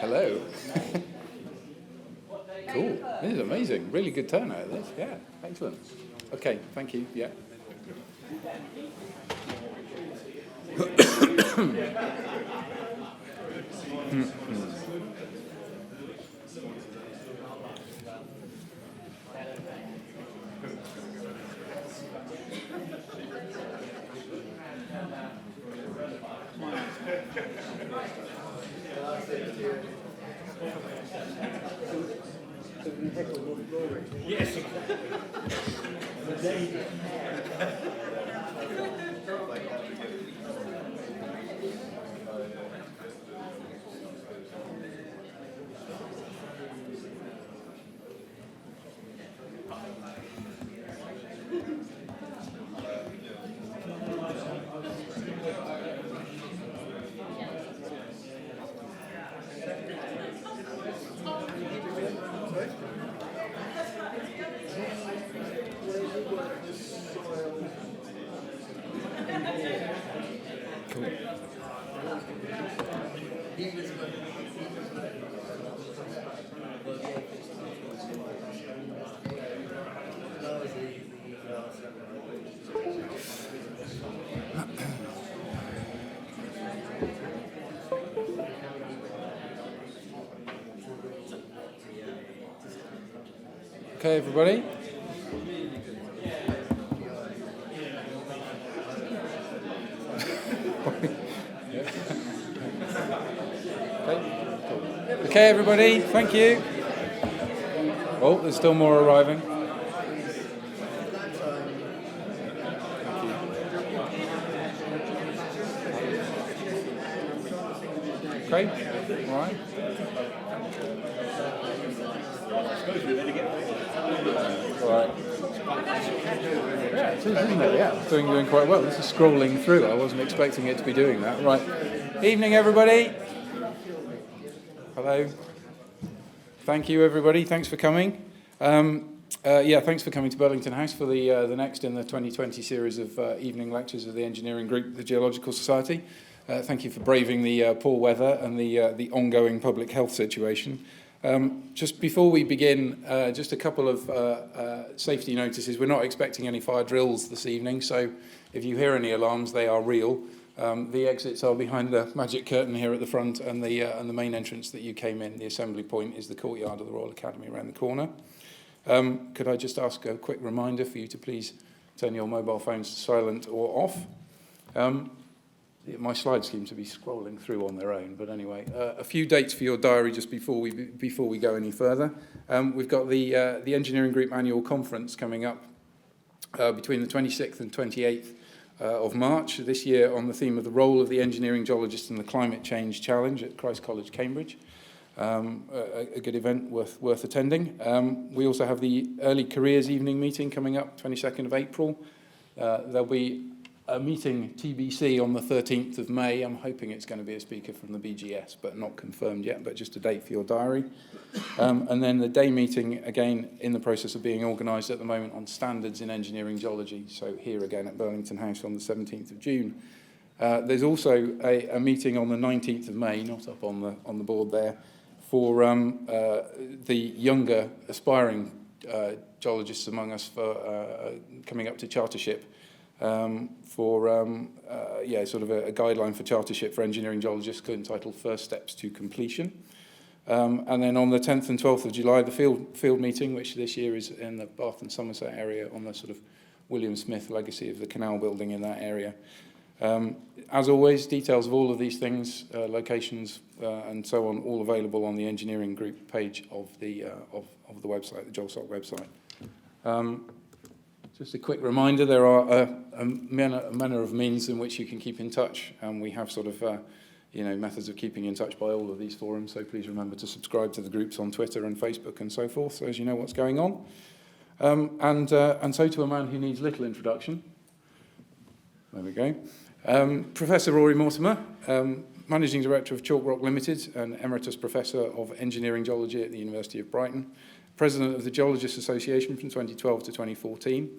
Hello. Cool. This is amazing. Really good turnout, this. Yeah, excellent. Okay, thank you. Yeah. Yes. Okay, everybody. Okay, everybody. Thank you. Oh, there's still more arriving. Okay. All right. All right. Yeah, it is, isn't it? Yeah, it's doing quite well. This is scrolling through. I wasn't expecting it to be doing that. Right. Evening, everybody. Hello. Thank you, everybody. Thanks for coming. Thanks for coming to Burlington House for the next in the 2020 series of evening lectures of the engineering group, the Geological Society. Thank you for braving the poor weather and the ongoing public health situation. Just before we begin, just a couple of safety notices. We're not expecting any fire drills this evening, so if you hear any alarms, they are real. The exits are behind the magic curtain here at the front, and the main entrance that you came in, the assembly point, is the courtyard of the Royal Academy around the corner. Could I just ask a quick reminder for you to please turn your mobile phones to silent or off? My slides seem to be scrolling through on their own, but anyway, a few dates for your diary just before we go any further. We've got the Engineering Group Annual Conference coming up between the 26th and 28th of March this year on the theme of the role of the engineering geologist in the climate change challenge at Christ College, Cambridge. A good event worth attending. We also have the Early Careers Evening meeting coming up 22nd of April. There'll be a meeting TBC on the 13th of May. I'm hoping it's going to be a speaker from the BGS, but not confirmed yet, but just a date for your diary. And then the day meeting, again, in the process of being organised at the moment on standards in engineering geology. So here again at Burlington House on the 17th of June. There's also a meeting on the 19th of May, not up on the board there, for the younger aspiring geologists among us for coming up to chartership. Sort of a guideline for chartership for engineering geologists entitled First Steps to Completion. And then on the 10th and 12th of July, the field meeting, which this year is in the Bath and Somerset area on the sort of William Smith legacy of the canal building in that area. As always, details of all of these things, locations and so on, all available on the engineering group page of the website, the GeolSoc website. Just a quick reminder, there are a manner of means in which you can keep in touch, and we have sort of methods of keeping in touch by all of these forums, so please remember to subscribe to the groups on Twitter and Facebook and so forth, so as you know what's going on. And so to a man who needs little introduction, there we go, Professor Rory Mortimore, Managing Director of Chalk Rock Limited and Emeritus Professor of Engineering Geology at the University of Brighton, President of the Geologists Association from 2012 to 2014.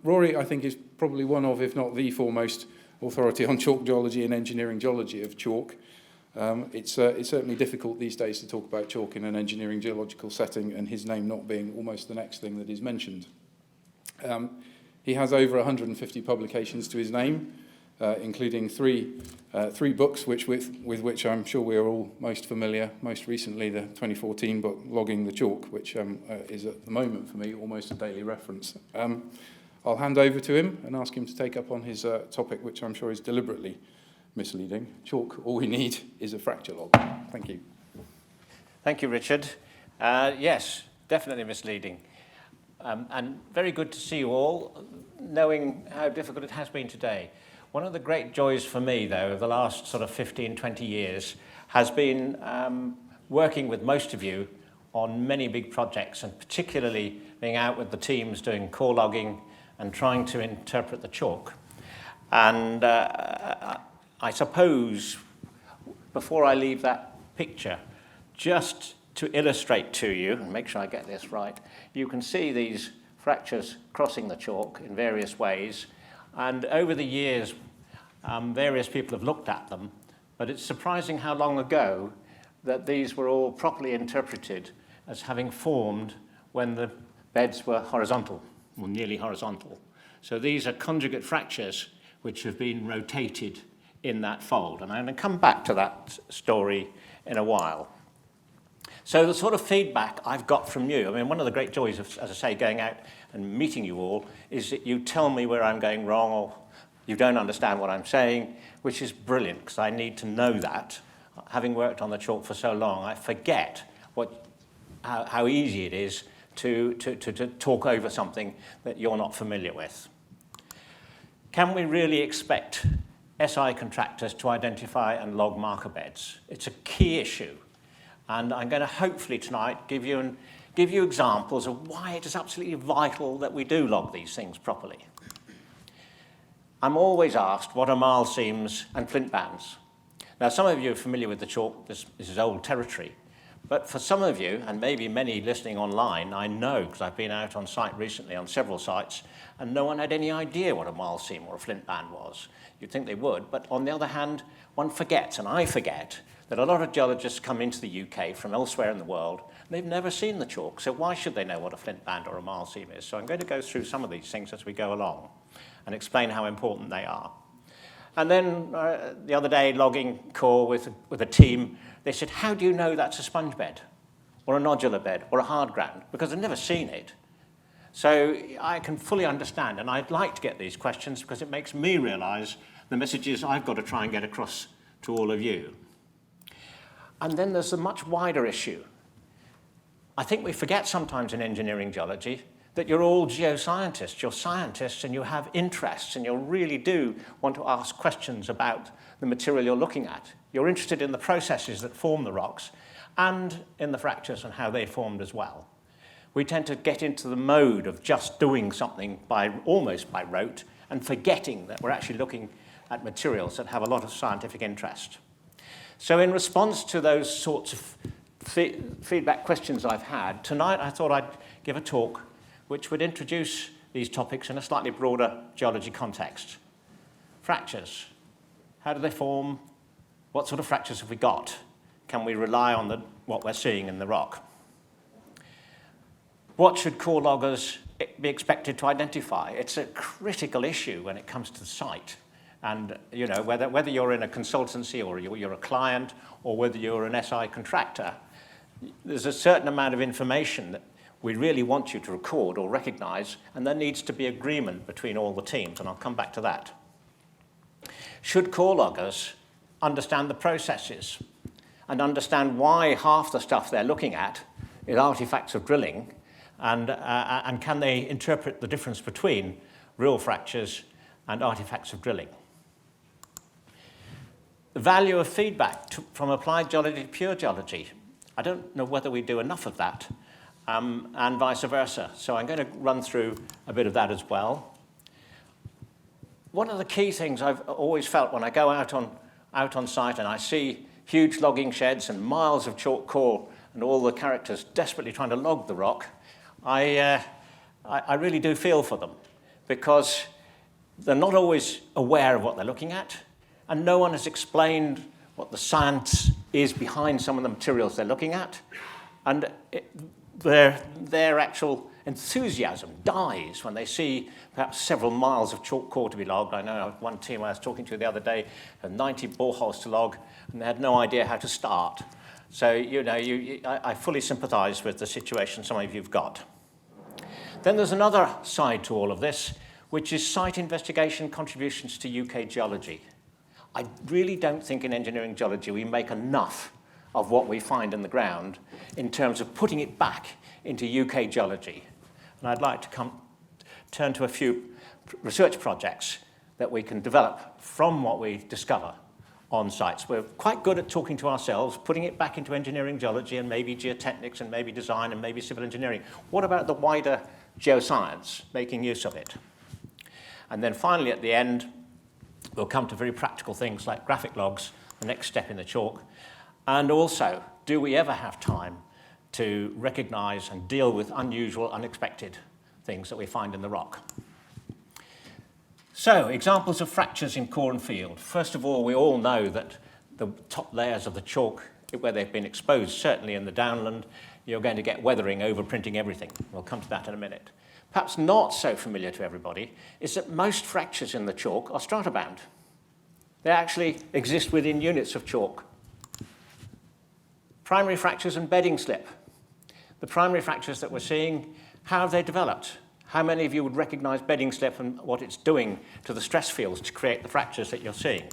Rory, I think, is probably one of, if not the foremost authority on chalk geology and engineering geology of chalk. It's certainly difficult these days to talk about chalk in an engineering geological setting, and his name not being almost the next thing that is mentioned. He has over 150 publications to his name, including three books with which I'm sure we are all most familiar. Most recently, the 2014 book, Logging the Chalk, which is at the moment for me almost a daily reference. I'll hand over to him and ask him to take up on his topic, which I'm sure is deliberately misleading. Chalk, all we need is a fracture log. Thank you. Thank you, Richard. Yes, definitely misleading. And very good to see you all, knowing how difficult it has been today. One of the great joys for me, though, of the last sort of 15, 20 years has been working with most of you on many big projects, and particularly being out with the teams doing core logging and trying to interpret the chalk. And I suppose, before I leave that picture, just to illustrate to you, and make sure I get this right, you can see these fractures crossing the chalk in various ways. And over the years, various people have looked at them, but it's surprising how long ago that these were all properly interpreted as having formed when the beds were horizontal, or nearly horizontal. So these are conjugate fractures which have been rotated in that fold. And I'm going to come back to that story in a while. So the sort of feedback I've got from you, I mean, one of the great joys of, as I say, going out and meeting you all is that you tell me where I'm going wrong or you don't understand what I'm saying, which is brilliant because I need to know that. Having worked on the chalk for so long, I forget how easy it is to talk over something that you're not familiar with. Can we really expect SI contractors to identify and log marker beds? It's a key issue. And I'm going to hopefully tonight give you examples of why it is absolutely vital that we do log these things properly. I'm always asked what are marl seams and flint bands. Now, some of you are familiar with the chalk. This is old territory. But for some of you, and maybe many listening online, I know, because I've been out on site recently on several sites, and no one had any idea what a marl seam or a flint band was. You'd think they would, but on the other hand, one forgets, and I forget, that a lot of geologists come into the UK from elsewhere in the world, and they've never seen the chalk, so why should they know what a flint band or a marl seam is? So I'm going to go through some of these things as we go along and explain how important they are. And then the other day, logging core with a team, they said, how do you know that's a sponge bed or a nodular bed or a hard ground? Because I've never seen it. So I can fully understand, and I'd like to get these questions because it makes me realise the messages I've got to try and get across to all of you. And then there's a much wider issue. I think we forget sometimes in engineering geology that you're all geoscientists, you're scientists, and you have interests, and you really do want to ask questions about the material you're looking at. You're interested in the processes that form the rocks and in the fractures and how they formed as well. We tend to get into the mode of just doing something almost by rote and forgetting that we're actually looking at materials that have a lot of scientific interest. So in response to those sorts of feedback questions I've had, tonight I thought I'd give a talk which would introduce these topics in a slightly broader geology context. Fractures. How do they form? What sort of fractures have we got? Can we rely on what we're seeing in the rock? What should core loggers be expected to identify? It's a critical issue when it comes to the site. And you know, whether you're in a consultancy or you're a client or whether you're an SI contractor, there's a certain amount of information that we really want you to record or recognise, and there needs to be agreement between all the teams, and I'll come back to that. Should core loggers understand the processes and understand why half the stuff they're looking at is artifacts of drilling, and can they interpret the difference between real fractures and artifacts of drilling? The value of feedback from applied geology to pure geology. I don't know whether we do enough of that, and vice versa. So I'm going to run through a bit of that as well. One of the key things I've always felt when I go out on site and I see huge logging sheds and miles of chalk core and all the characters desperately trying to log the rock, I really do feel for them, because they're not always aware of what they're looking at, and no one has explained what the science is behind some of the materials they're looking at, and their actual enthusiasm dies when they see perhaps several miles of chalk core to be logged. I know one team I was talking to the other day had 90 boreholes to log, and they had no idea how to start. So, I fully sympathise with the situation some of you've got. Then there's another side to all of this, which is site investigation contributions to UK geology. I really don't think in engineering geology we make enough of what we find in the ground in terms of putting it back into UK geology. And I'd like to turn to a few research projects that we can develop from what we discover on sites. We're quite good at talking to ourselves, putting it back into engineering geology and maybe geotechnics and maybe design and maybe civil engineering. What about the wider geoscience, making use of it? And then finally at the end, we'll come to very practical things like graphic logs, the next step in the chalk. And also, do we ever have time to recognize and deal with unusual, unexpected things that we find in the rock? So, examples of fractures in core and field. First of all, we all know that the top layers of the chalk, where they've been exposed, certainly in the downland, you're going to get weathering overprinting everything. We'll come to that in a minute. Perhaps not so familiar to everybody is that most fractures in the chalk are strata bound. They actually exist within units of chalk. Primary fractures and bedding slip. The primary fractures that we're seeing, how have they developed? How many of you would recognize bedding slip and what it's doing to the stress fields to create the fractures that you're seeing?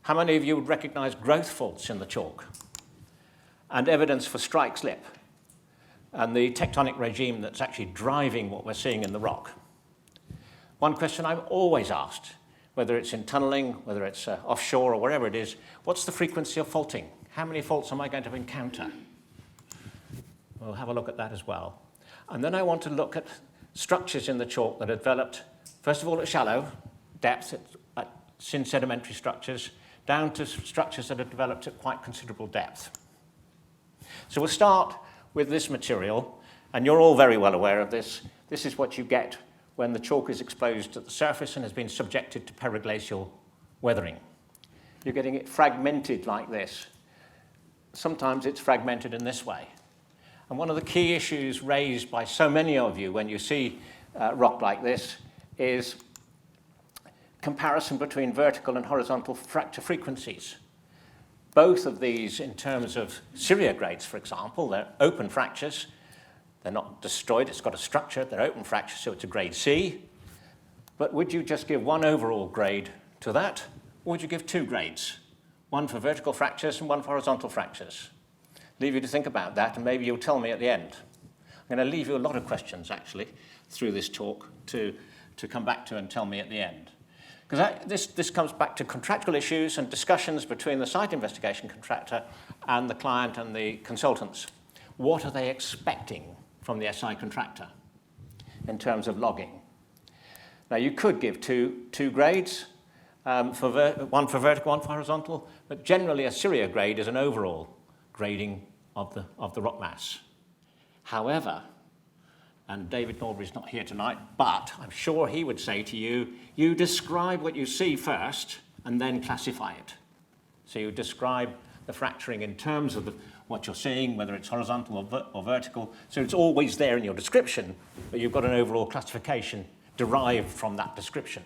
How many of you would recognize growth faults in the chalk and evidence for strike slip and the tectonic regime that's actually driving what we're seeing in the rock? One question I'm always asked, whether it's in tunneling, whether it's offshore or wherever it is, what's the frequency of faulting? How many faults am I going to encounter? We'll have a look at that as well. And then I want to look at structures in the chalk that are developed, first of all, at shallow depth, at thin sedimentary structures, down to structures that are developed at quite considerable depth. So we'll start with this material, and you're all very well aware of this. This is what you get when the chalk is exposed at the surface and has been subjected to periglacial weathering. You're getting it fragmented like this. Sometimes it's fragmented in this way. And one of the key issues raised by so many of you when you see rock like this is comparison between vertical and horizontal fracture frequencies. Both of these, in terms of Syria grades, for example, they're open fractures. They're not destroyed, it's got a structure, they're open fractures, so it's a grade C. But would you just give one overall grade to that, or would you give two grades? One for vertical fractures and one for horizontal fractures. Leave you to think about that, and maybe you'll tell me at the end. I'm going to leave you a lot of questions, actually, through this talk to come back to and tell me at the end. Because this comes back to contractual issues and discussions between the site investigation contractor and the client and the consultants. What are they expecting from the SI contractor in terms of logging? Now, you could give two grades, one for vertical, one for horizontal, but generally a Syria grade is an overall grading of the rock mass. However, and David Norbury's not here tonight, but I'm sure he would say to you, you describe what you see first and then classify it. So you describe the fracturing in terms of what you're seeing, whether it's horizontal or vertical. So it's always there in your description, but you've got an overall classification derived from that description.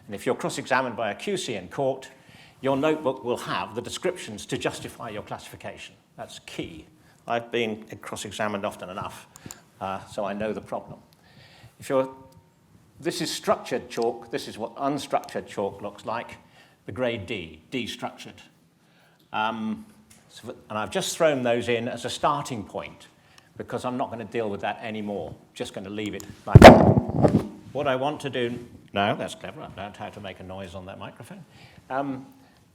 And if you're cross-examined by a QC in court, your notebook will have the descriptions to justify your classification. That's key. I've been cross-examined often enough, so I know the problem. This is structured chalk. This is what unstructured chalk looks like, the grade D, D-structured. And I've just thrown those in as a starting point because I'm not going to deal with that anymore. Just going to leave it like that. What I want to do now, that's clever, I've learned how to make a noise on that microphone.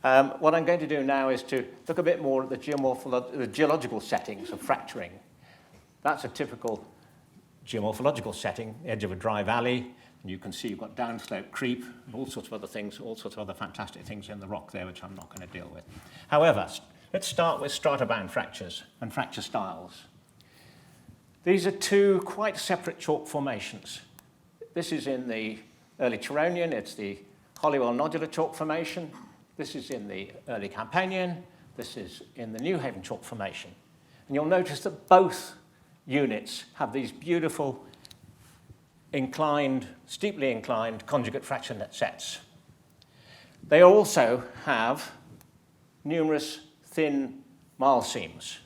What I'm going to do now is to look a bit more at the geological settings of fracturing. That's a typical geomorphological setting, edge of a dry valley, and you can see you've got downslope creep and all sorts of other things, all sorts of other fantastic things in the rock there, which I'm not going to deal with. However, let's start with strata-bound fractures and fracture styles. These are two quite separate chalk formations. This is in the early Turonian, it's the Holywell nodular chalk formation. This is in the early Campanian. This is in the New Haven chalk formation. And you'll notice that both units have these beautiful inclined, steeply inclined conjugate fracture net sets. They also have numerous thin marl seams.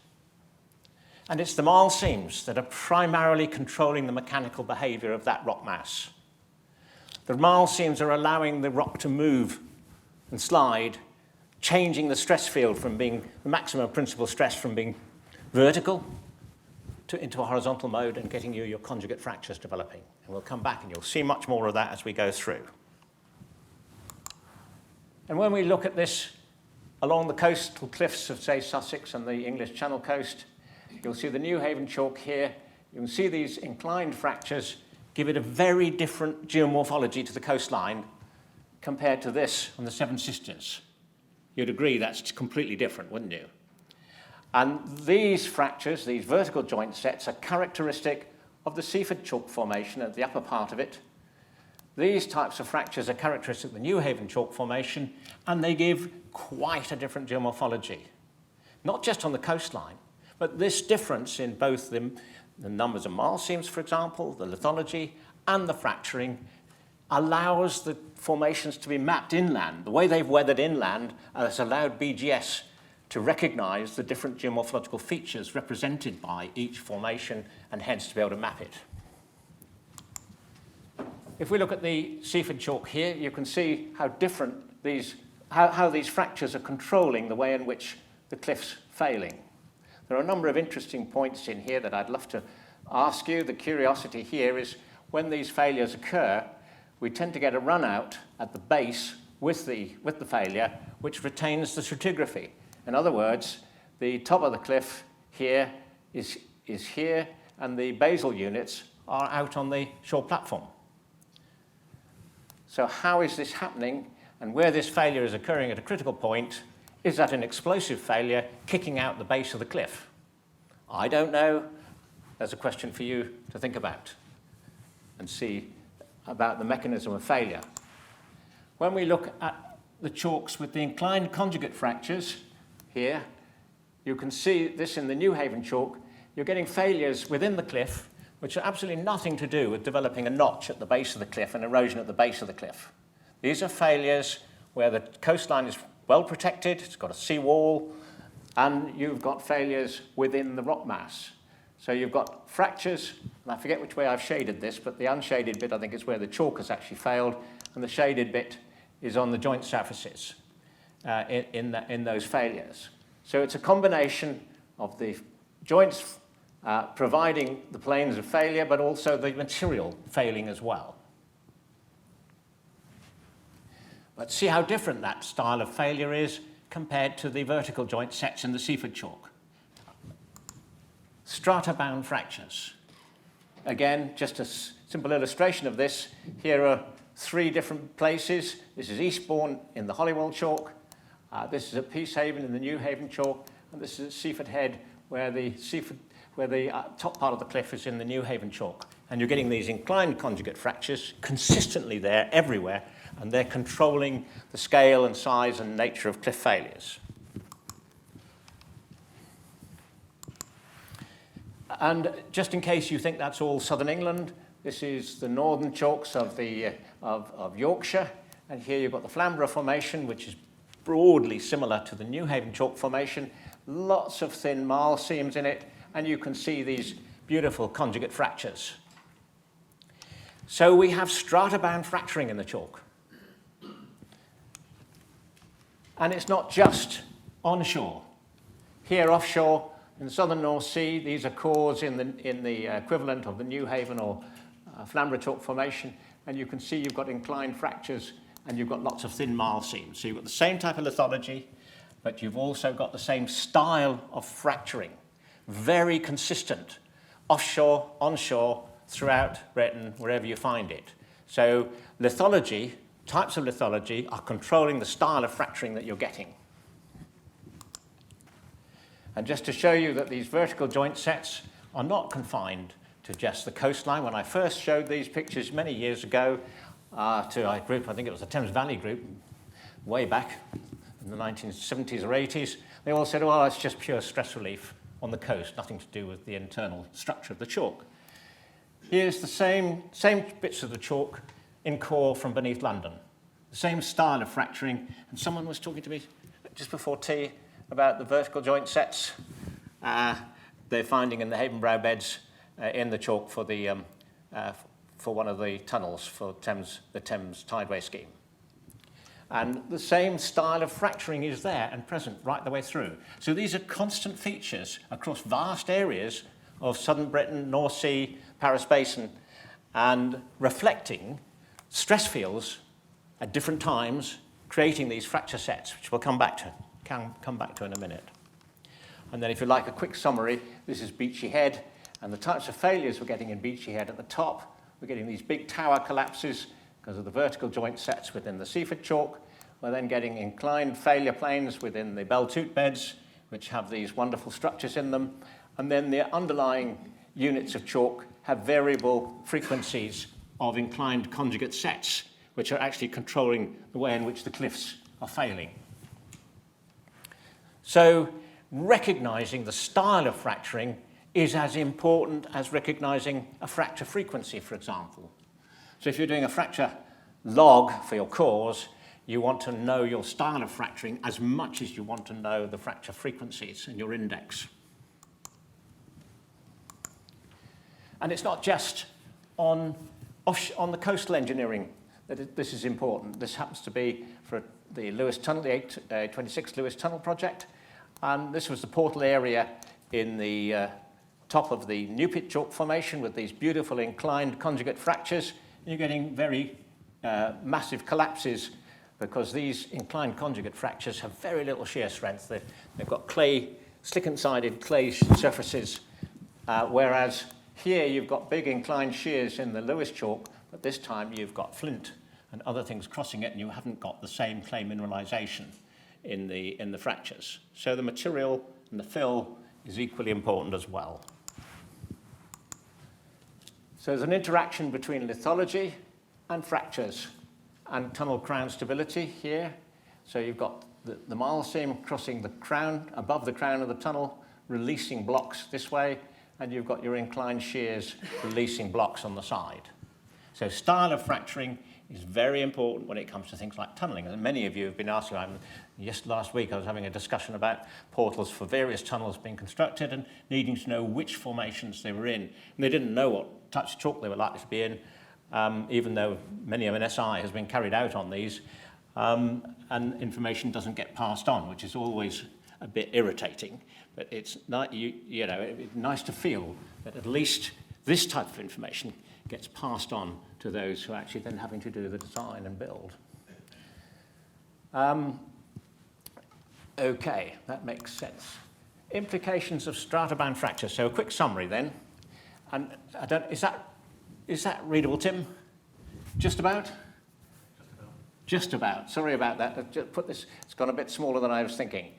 And it's the marl seams that are primarily controlling the mechanical behavior of that rock mass. The marl seams are allowing the rock to move and slide, changing the stress field from being the maximum principal stress from being vertical into a horizontal mode and getting you your conjugate fractures developing. And we'll come back and you'll see much more of that as we go through. And when we look at this along the coastal cliffs of, say, Sussex and the English Channel coast, you'll see the New Haven chalk here. You can see these inclined fractures give it a very different geomorphology to the coastline compared to this on the Seven Sisters. You'd agree that's completely different, wouldn't you? And these fractures, these vertical joint sets, are characteristic of the Seaford chalk formation at the upper part of it. These types of fractures are characteristic of the New Haven chalk formation, and they give quite a different geomorphology. Not just on the coastline, but this difference in both the numbers of marl seams, for example, the lithology, and the fracturing allows the formations to be mapped inland. The way they've weathered inland has allowed BGS to recognize the different geomorphological features represented by each formation and hence to be able to map it. If we look at the Seaford chalk here, you can see how different how these fractures are controlling the way in which the cliff's failing. There are a number of interesting points in here that I'd love to ask you. The curiosity here is when these failures occur, we tend to get a run out at the base with the failure, which retains the stratigraphy. In other words, the top of the cliff here is here, and the basal units are out on the shore platform. So how is this happening? And where this failure is occurring at a critical point, is that an explosive failure kicking out the base of the cliff? I don't know. There's a question for you to think about and see about the mechanism of failure. When we look at the chalks with the inclined conjugate fractures here, you can see this in the New Haven chalk. You're getting failures within the cliff which are absolutely nothing to do with developing a notch at the base of the cliff and erosion at the base of the cliff. These are failures where the coastline is well protected, it's got a seawall, and you've got failures within the rock mass. So you've got fractures, and I forget which way I've shaded this, but the unshaded bit I think is where the chalk has actually failed, and the shaded bit is on the joint surfaces in those failures. So it's a combination of the joints providing the planes of failure, but also the material failing as well. Let's see how different that style of failure is compared to the vertical joint sets in the Seaford chalk. Strata-bound fractures. Again, just a simple illustration of this. Here are three different places. This is Eastbourne in the Holywell chalk. This is at Peacehaven in the New Haven chalk. And this is at Seaford Head, where the top part of the cliff is in the New Haven chalk. And you're getting these inclined conjugate fractures consistently there, everywhere, and they're controlling the scale and size and nature of cliff failures. And just in case you think that's all southern England, this is the northern chalks of Yorkshire. And here you've got the Flamborough Formation, which is broadly similar to the New Haven chalk formation. Lots of thin marl seams in it, and you can see these beautiful conjugate fractures. So we have strata-bound fracturing in the chalk. And it's not just onshore. Here offshore, in the southern North Sea, these are cores in the equivalent of the New Haven or Flamborough chalk formation, and you can see you've got inclined fractures and you've got lots of thin marl seams. So you've got the same type of lithology, but you've also got the same style of fracturing. Very consistent, offshore, onshore, throughout Britain, wherever you find it. So lithology, types of lithology, are controlling the style of fracturing that you're getting. And just to show you that these vertical joint sets are not confined to just the coastline, when I first showed these pictures many years ago, to our group, I think it was the Thames Valley group, way back in the 1970s or 80s, they all said, well, it's just pure stress relief on the coast, nothing to do with the internal structure of the chalk. Here's the same bits of the chalk in core from beneath London. The same style of fracturing, and someone was talking to me just before tea about the vertical joint sets they're finding in the Havenbrow beds in the chalk for the for one of the tunnels for the Thames Tideway scheme. And the same style of fracturing is there and present right the way through. So these are constant features across vast areas of southern Britain, North Sea, Paris Basin, and reflecting stress fields at different times, creating these fracture sets, which we'll come back to in a minute. And then if you like a quick summary, this is Beachy Head, and the types of failures we're getting in Beachy Head at the top, we're getting these big tower collapses because of the vertical joint sets within the Seaford chalk. We're then getting inclined failure planes within the Beltute beds, which have these wonderful structures in them. And then the underlying units of chalk have variable frequencies of inclined conjugate sets, which are actually controlling the way in which the cliffs are failing. So recognizing the style of fracturing is as important as recognizing a fracture frequency, for example. So if you're doing a fracture log for your cause, you want to know your style of fracturing as much as you want to know the fracture frequencies in your index. And it's not just on the coastal engineering that this is important. This happens to be for the Lewis Tunnel, the 826 Lewis Tunnel project. And this was the portal area in the top of the Newpit chalk formation with these beautiful inclined conjugate fractures. You're getting very massive collapses because these inclined conjugate fractures have very little shear strength. They've got clay, slick-sided clay surfaces, whereas here you've got big inclined shears in the Lewis chalk, but this time you've got flint and other things crossing it, and you haven't got the same clay mineralization in the fractures. So the material and the fill is equally important as well. So there's an interaction between lithology and fractures and tunnel crown stability here. So you've got the marl seam crossing the crown, above the crown of the tunnel, releasing blocks this way, and you've got your inclined shears releasing blocks on the side. So style of fracturing is very important when it comes to things like tunnelling. And many of you have been asking, last week I was having a discussion about portals for various tunnels being constructed and needing to know which formations they were in. And they didn't know what types of chalk they were likely to be in, even though many of an SI has been carried out on these, and information doesn't get passed on, which is always a bit irritating. But it's not, it's nice to feel that at least this type of information gets passed on to those who are actually then having to do the design and build. Okay, that makes sense. Implications of strata-bound fracture. So a quick summary then. And is that readable, Tim? Just about? Just about. Sorry about that. I've just put this, it's gone a bit smaller than I was thinking.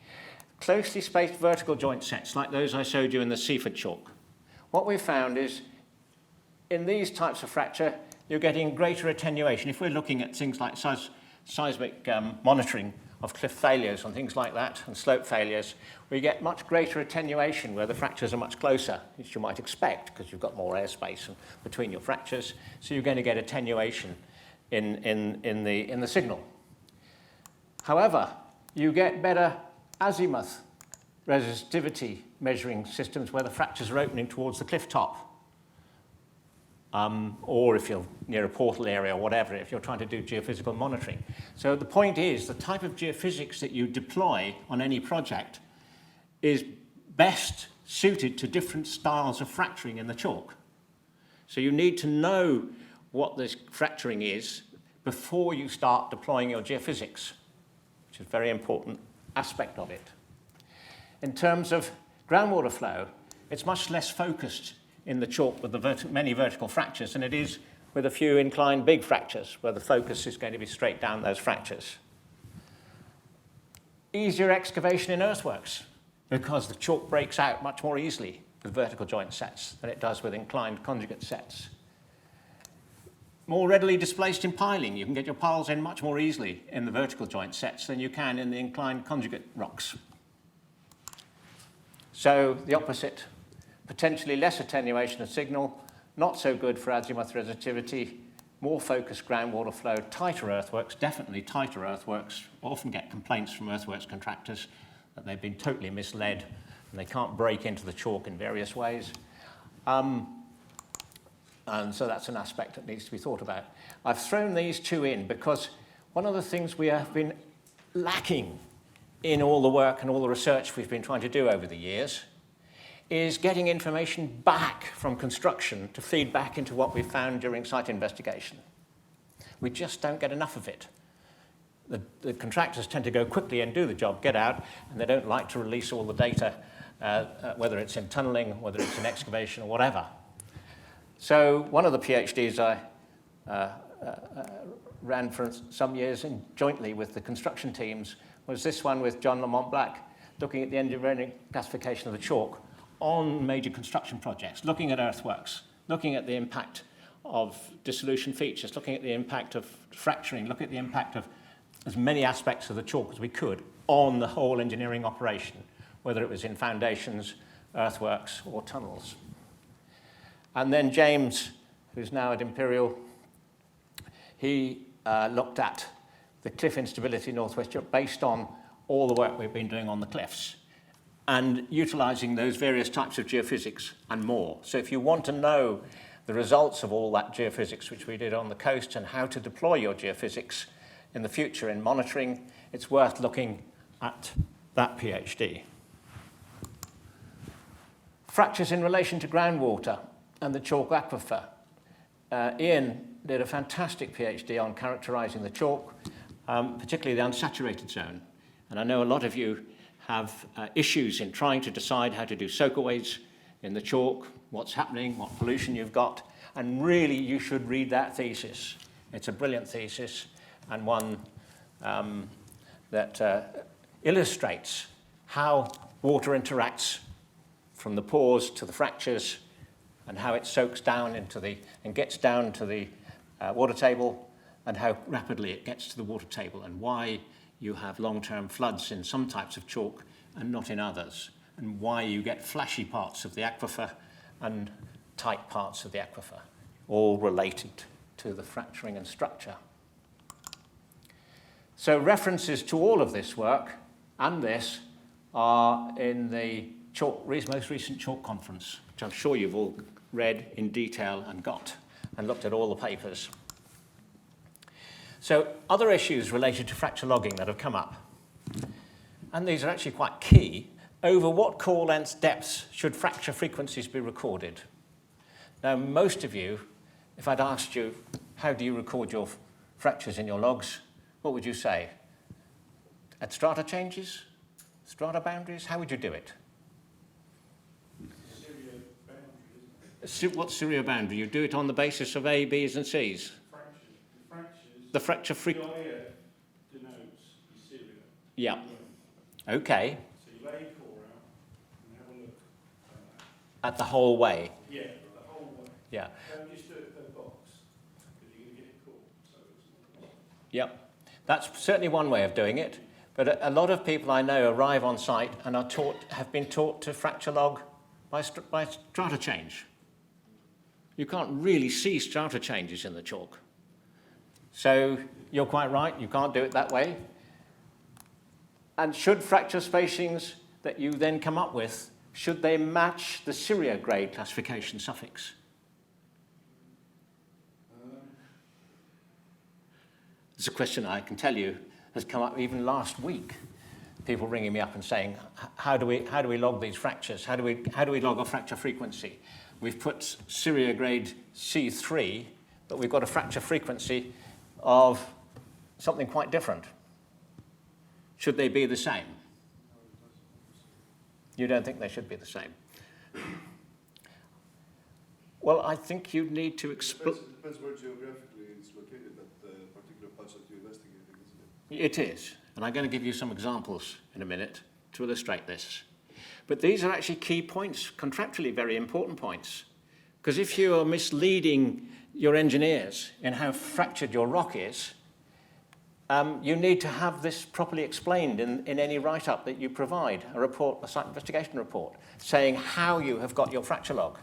Closely spaced vertical joint sets, like those I showed you in the Seaford chalk. What we've found is, in these types of fracture, you're getting greater attenuation. If we're looking at things like seismic monitoring of cliff failures and things like that, and slope failures, we get much greater attenuation where the fractures are much closer, which you might expect because you've got more airspace between your fractures. So you're going to get attenuation in the signal. However, you get better azimuth resistivity measuring systems where the fractures are opening towards the cliff top. Or if you're near a portal area or whatever, if you're trying to do geophysical monitoring. So the point is, the type of geophysics that you deploy on any project is best suited to different styles of fracturing in the chalk. So you need to know what this fracturing is before you start deploying your geophysics, which is a very important aspect of it. In terms of groundwater flow, it's much less focused in the chalk with the many vertical fractures than it is with a few inclined big fractures where the focus is going to be straight down those fractures. Easier excavation in earthworks because the chalk breaks out much more easily with vertical joint sets than it does with inclined conjugate sets. more readily displaced in piling. You can get your piles in much more easily in the vertical joint sets than you can in the inclined conjugate rocks. So the opposite, potentially less attenuation of signal, not so good for azimuth resistivity, more focused groundwater flow, tighter earthworks, definitely tighter earthworks. Often get complaints from earthworks contractors that they've been totally misled and they can't break into the chalk in various ways. And so that's an aspect that needs to be thought about. I've thrown these two in because one of the things we have been lacking in all the work and all the research we've been trying to do over the years is getting information back from construction to feed back into what we've found during site investigation. We just don't get enough of it. The contractors tend to go quickly and do the job, get out, and they don't like to release all the data, whether it's in tunnelling, whether it's in excavation or whatever. So one of the PhDs I ran for some years jointly with the construction teams was this one with John Lamont Black, looking at the engineering classification of the chalk on major construction projects, looking at earthworks, looking at the impact of dissolution features, looking at the impact of fracturing, looking at the impact of as many aspects of the chalk as we could on the whole engineering operation, whether it was in foundations, earthworks, or tunnels. And then James, who's now at Imperial, he looked at the cliff instability northwest Europe based on all the work we've been doing on the cliffs and utilizing those various types of geophysics and more. So if you want to know the results of all that geophysics which we did on the coast and how to deploy your geophysics in the future in monitoring, it's worth looking at that PhD. Fractures in relation to groundwater and the chalk aquifer. Ian did a fantastic PhD on characterizing the chalk, particularly the unsaturated zone. And I know a lot of you have issues in trying to decide how to do soakaways in the chalk, what's happening, what pollution you've got, and really you should read that thesis. It's a brilliant thesis and one that illustrates how water interacts from the pores to the fractures and how it soaks down and gets down to the water table and how rapidly it gets to the water table and why you have long-term floods in some types of chalk and not in others, and why you get flashy parts of the aquifer and tight parts of the aquifer, all related to the fracturing and structure. So references to all of this work and this are in the most recent chalk conference, which I'm sure you've all read in detail and got and looked at all the papers. So other issues related to fracture logging that have come up, and these are actually quite key, over what core length depths should fracture frequencies be recorded? Now, most of you, if I'd asked you, how do you record your fractures in your logs, what would you say? At strata changes? Strata boundaries? How would you do it? What's serial boundary? You do it on the basis of A, B's and C's? The fracture frequency. denotes the serial. Yeah. Okay. So you lay a core out and have a look At the whole way. Yeah, the whole way. Yeah. Don't just do it per box because you're going to get it caught. So it's not. Yep. That's certainly one way of doing it. But a lot of people I know arrive on site and have been taught to fracture log by strata change. You can't really see strata changes in the chalk. So you're quite right, you can't do it that way. And should fracture spacings that you then come up with, should they match the Syria grade classification suffix? It's a question I can tell you has come up even last week. People ringing me up and saying, how do we log these fractures? How do we log a fracture frequency? We've put Syria grade C3, but we've got a fracture frequency of something quite different. Should they be the same? You don't think they should be the same? Well, I think you need to explore. It depends where geographically it's located at the particular parts that you're investigating, isn't it? It is, and I'm going to give you some examples in a minute to illustrate this. But these are actually key points, contractually very important points. Because if you are misleading your engineers in how fractured your rock is, you need to have this properly explained in any write-up that you provide, a report, a site investigation report, saying how you have got your fracture log.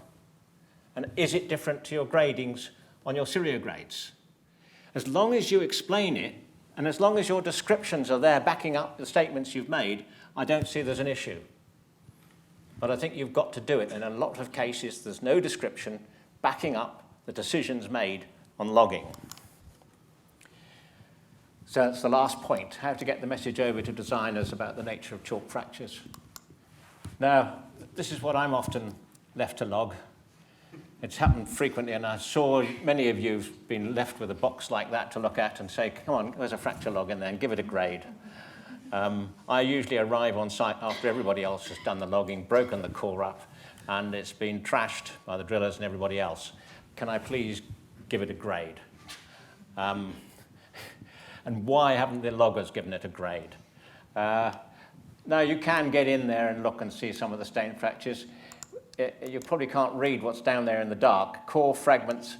And is it different to your gradings on your serial grades? As long as you explain it, and as long as your descriptions are there backing up the statements you've made, I don't see there's an issue. But I think you've got to do it. And in a lot of cases, there's no description backing up the decisions made on logging. So that's the last point, how to get the message over to designers about the nature of chalk fractures. Now, this is what I'm often left to log. It's happened frequently, and I'm sure many of you have been left with a box like that to look at and say, come on, there's a fracture log in there, and give it a grade. I usually arrive on site after everybody else has done the logging, broken the core up, and it's been trashed by the drillers and everybody else. Can I please give it a grade? And why haven't the loggers given it a grade? Now, you can get in there and look and see some of the stain fractures. You probably can't read what's down there in the dark. Core fragments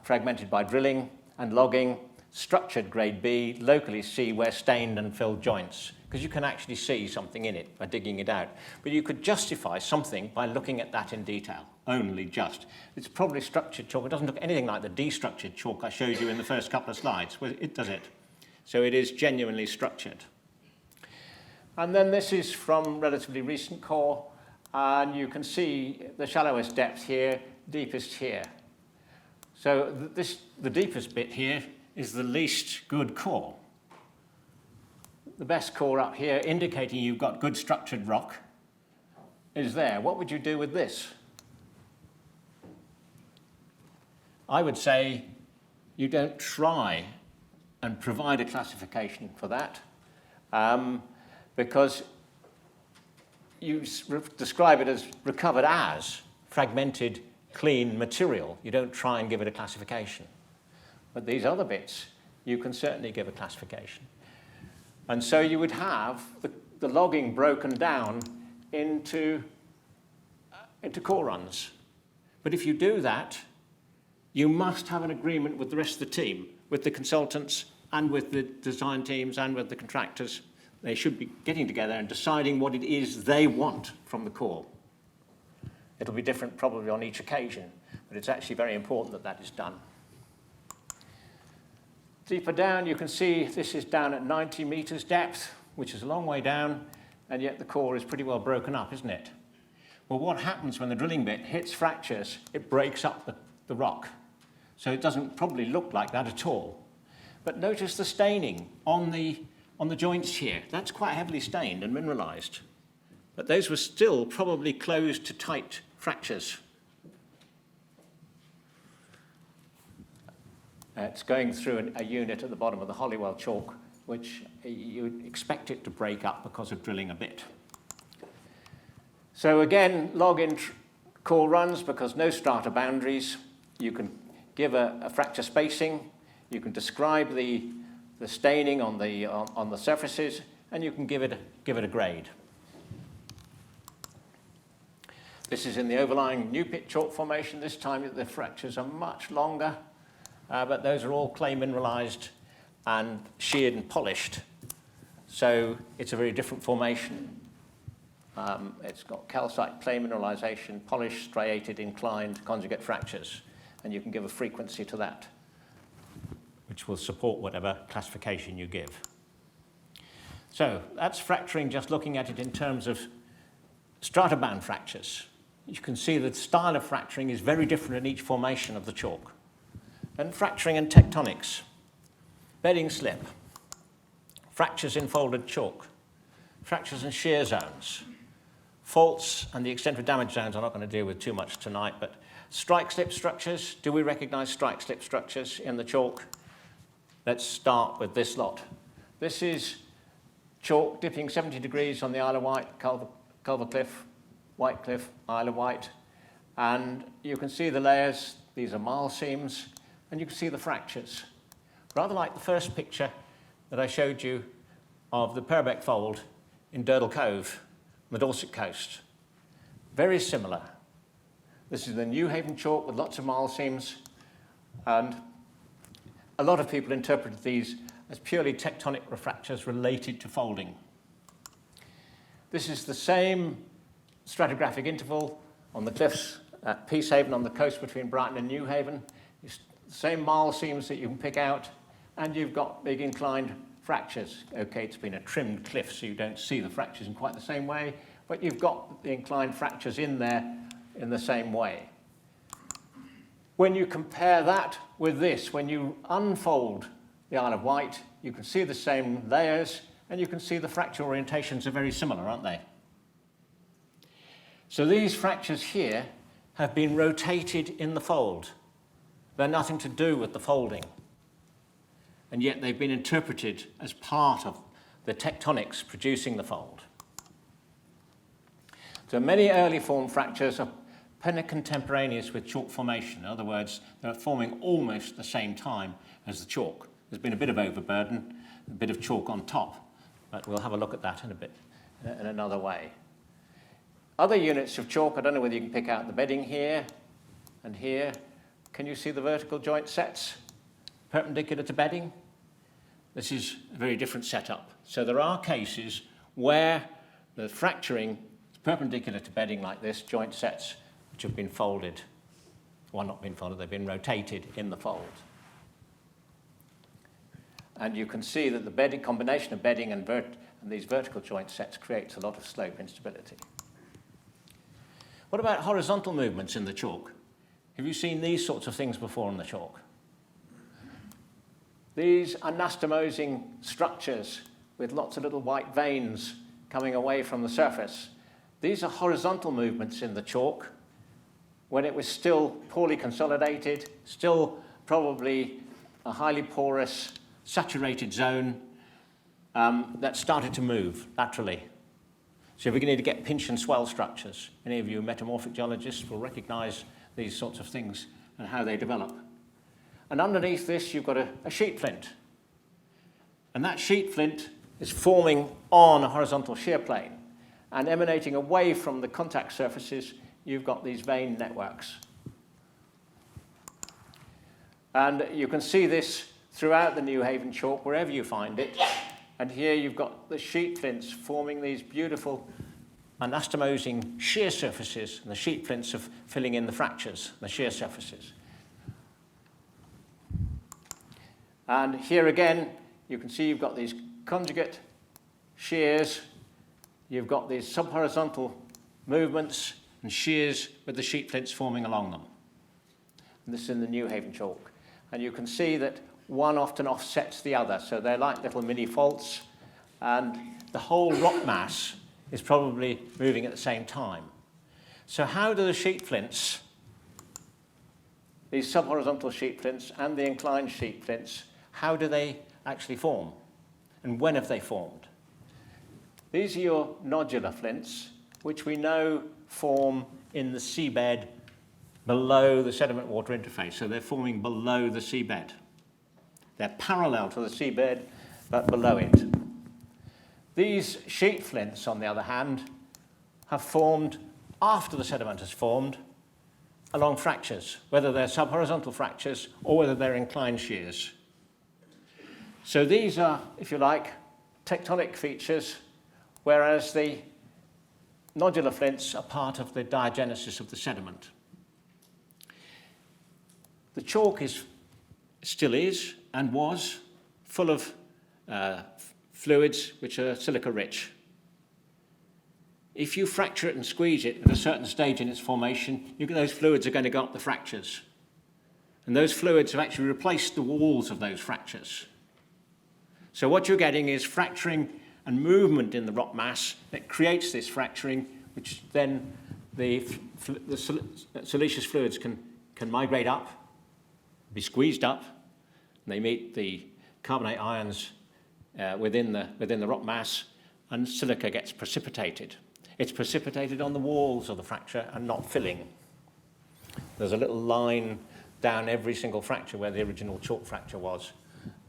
fragmented by drilling and logging, structured grade B, locally C where stained and filled joints, because you can actually see something in it by digging it out. But you could justify something by looking at that in detail, only just. It's probably structured chalk. It doesn't look anything like the destructured chalk I showed you in the first couple of slides. Well, it does it. So it is genuinely structured. And then this is from relatively recent core, and you can see the shallowest depth here, deepest here. So the deepest bit here is the least good core. The best core up here, indicating you've got good structured rock, is there. What would you do with this? I would say you don't try and provide a classification for that, because you describe it as recovered as fragmented, clean material. You don't try and give it a classification. But these other bits, you can certainly give a classification. And so you would have the logging broken down into core runs. But if you do that, you must have an agreement with the rest of the team, with the consultants and with the design teams and with the contractors. They should be getting together and deciding what it is they want from the core. It'll be different probably on each occasion, but it's actually very important that that is done. Deeper down, you can see this is down at 90 meters depth, which is a long way down, and yet the core is pretty well broken up, isn't it? Well, what happens when the drilling bit hits fractures? It breaks up the rock. So it doesn't probably look like that at all. But notice the staining on the joints here. That's quite heavily stained and mineralized. But those were still probably closed to tight fractures. It's going through a unit at the bottom of the Hollywell chalk, which you expect it to break up because of drilling a bit. So again, log in core runs because no strata boundaries. You can give a fracture spacing. You can describe the staining on the surfaces, and you can give it a grade. This is in the overlying new pit chalk formation. This time the fractures are much longer. But those are all clay mineralized and sheared and polished. So it's a very different formation. It's got calcite clay mineralization, polished, striated, inclined, conjugate fractures. And you can give a frequency to that, which will support whatever classification you give. So that's fracturing, just looking at it in terms of strata-bound fractures. You can see that the style of fracturing is very different in each formation of the chalk. And fracturing and tectonics, bedding slip, fractures in folded chalk, fractures in shear zones, faults and the eccentric damage zones I'm not going to deal with too much tonight, but strike slip structures. Do we recognize strike slip structures in the chalk? Let's start with this lot. This is chalk dipping 70 degrees on the Isle of Wight, Culver Cliff, White Cliff, Isle of Wight. And you can see the layers. These are marl seams. And you can see the fractures. Rather like the first picture that I showed you of the Purbeck Fold in Durdle Cove, on the Dorset coast. Very similar. This is the New Haven chalk with lots of marl seams. And a lot of people interpreted these as purely tectonic fractures related to folding. This is the same stratigraphic interval on the cliffs at Peacehaven on the coast between Brighton and Newhaven. It's the same mile seams that you can pick out, and you've got big inclined fractures. Okay, it's been a trimmed cliff, so you don't see the fractures in quite the same way, but you've got the inclined fractures in there in the same way. When you compare that with this, when you unfold the Isle of Wight, you can see the same layers, and you can see the fracture orientations are very similar, aren't they? So these fractures here have been rotated in the fold. They're nothing to do with the folding. And yet they've been interpreted as part of the tectonics producing the fold. So many early formed fractures are contemporaneous with chalk formation. In other words, they're forming almost at the same time as the chalk. There's been a bit of overburden, a bit of chalk on top, but we'll have a look at that in a bit, in another way. Other units of chalk, I don't know whether you can pick out the bedding here and here. Can you see the vertical joint sets perpendicular to bedding? This is a very different setup. So there are cases where the fracturing is perpendicular to bedding like this, joint sets which have been folded. Well, not been folded, they've been rotated in the fold. And you can see that the bedding, combination of bedding and these vertical joint sets creates a lot of slope instability. What about horizontal movements in the chalk? Have you seen these sorts of things before in the chalk? These anastomosing structures with lots of little white veins coming away from the surface. These are horizontal movements in the chalk when it was still poorly consolidated, still probably a highly porous, saturated zone that started to move laterally. So we're beginning to get pinch and swell structures. Any of you metamorphic geologists will recognize these sorts of things and how they develop. And underneath this, you've got a sheet flint. And that sheet flint is forming on a horizontal shear plane. And emanating away from the contact surfaces, you've got these vein networks. And you can see this throughout the Newhaven chalk, wherever you find it. And here you've got the sheet flints forming these beautiful anastomosing shear surfaces, and the sheet flints are filling in the fractures, the shear surfaces. And here again, you can see you've got these conjugate shears, you've got these subhorizontal movements and shears with the sheet flints forming along them. And this is in the Newhaven chalk. And you can see that one often offsets the other, so they're like little mini faults, and the whole rock mass is probably moving at the same time. So how do the sheet flints, these subhorizontal sheet flints and the inclined sheet flints, how do they actually form? And when have they formed? These are your nodular flints, which we know form in the seabed below the sediment water interface. So they're forming below the seabed. They're parallel to the seabed, but below it. These sheet flints, on the other hand, have formed after the sediment has formed along fractures, whether they're subhorizontal fractures or whether they're inclined shears. So these are, if you like, tectonic features, whereas the nodular flints are part of the diagenesis of the sediment. The chalk still is and was full of fluids which are silica rich. If you fracture it and squeeze it at a certain stage in its formation, those fluids are going to go up the fractures. And those fluids have actually replaced the walls of those fractures. So what you're getting is fracturing and movement in the rock mass that creates this fracturing, which then the siliceous fluids can migrate up, be squeezed up, and they meet the carbonate ions within the rock mass, and silica gets precipitated. It's precipitated on the walls of the fracture and not filling. There's a little line down every single fracture where the original chalk fracture was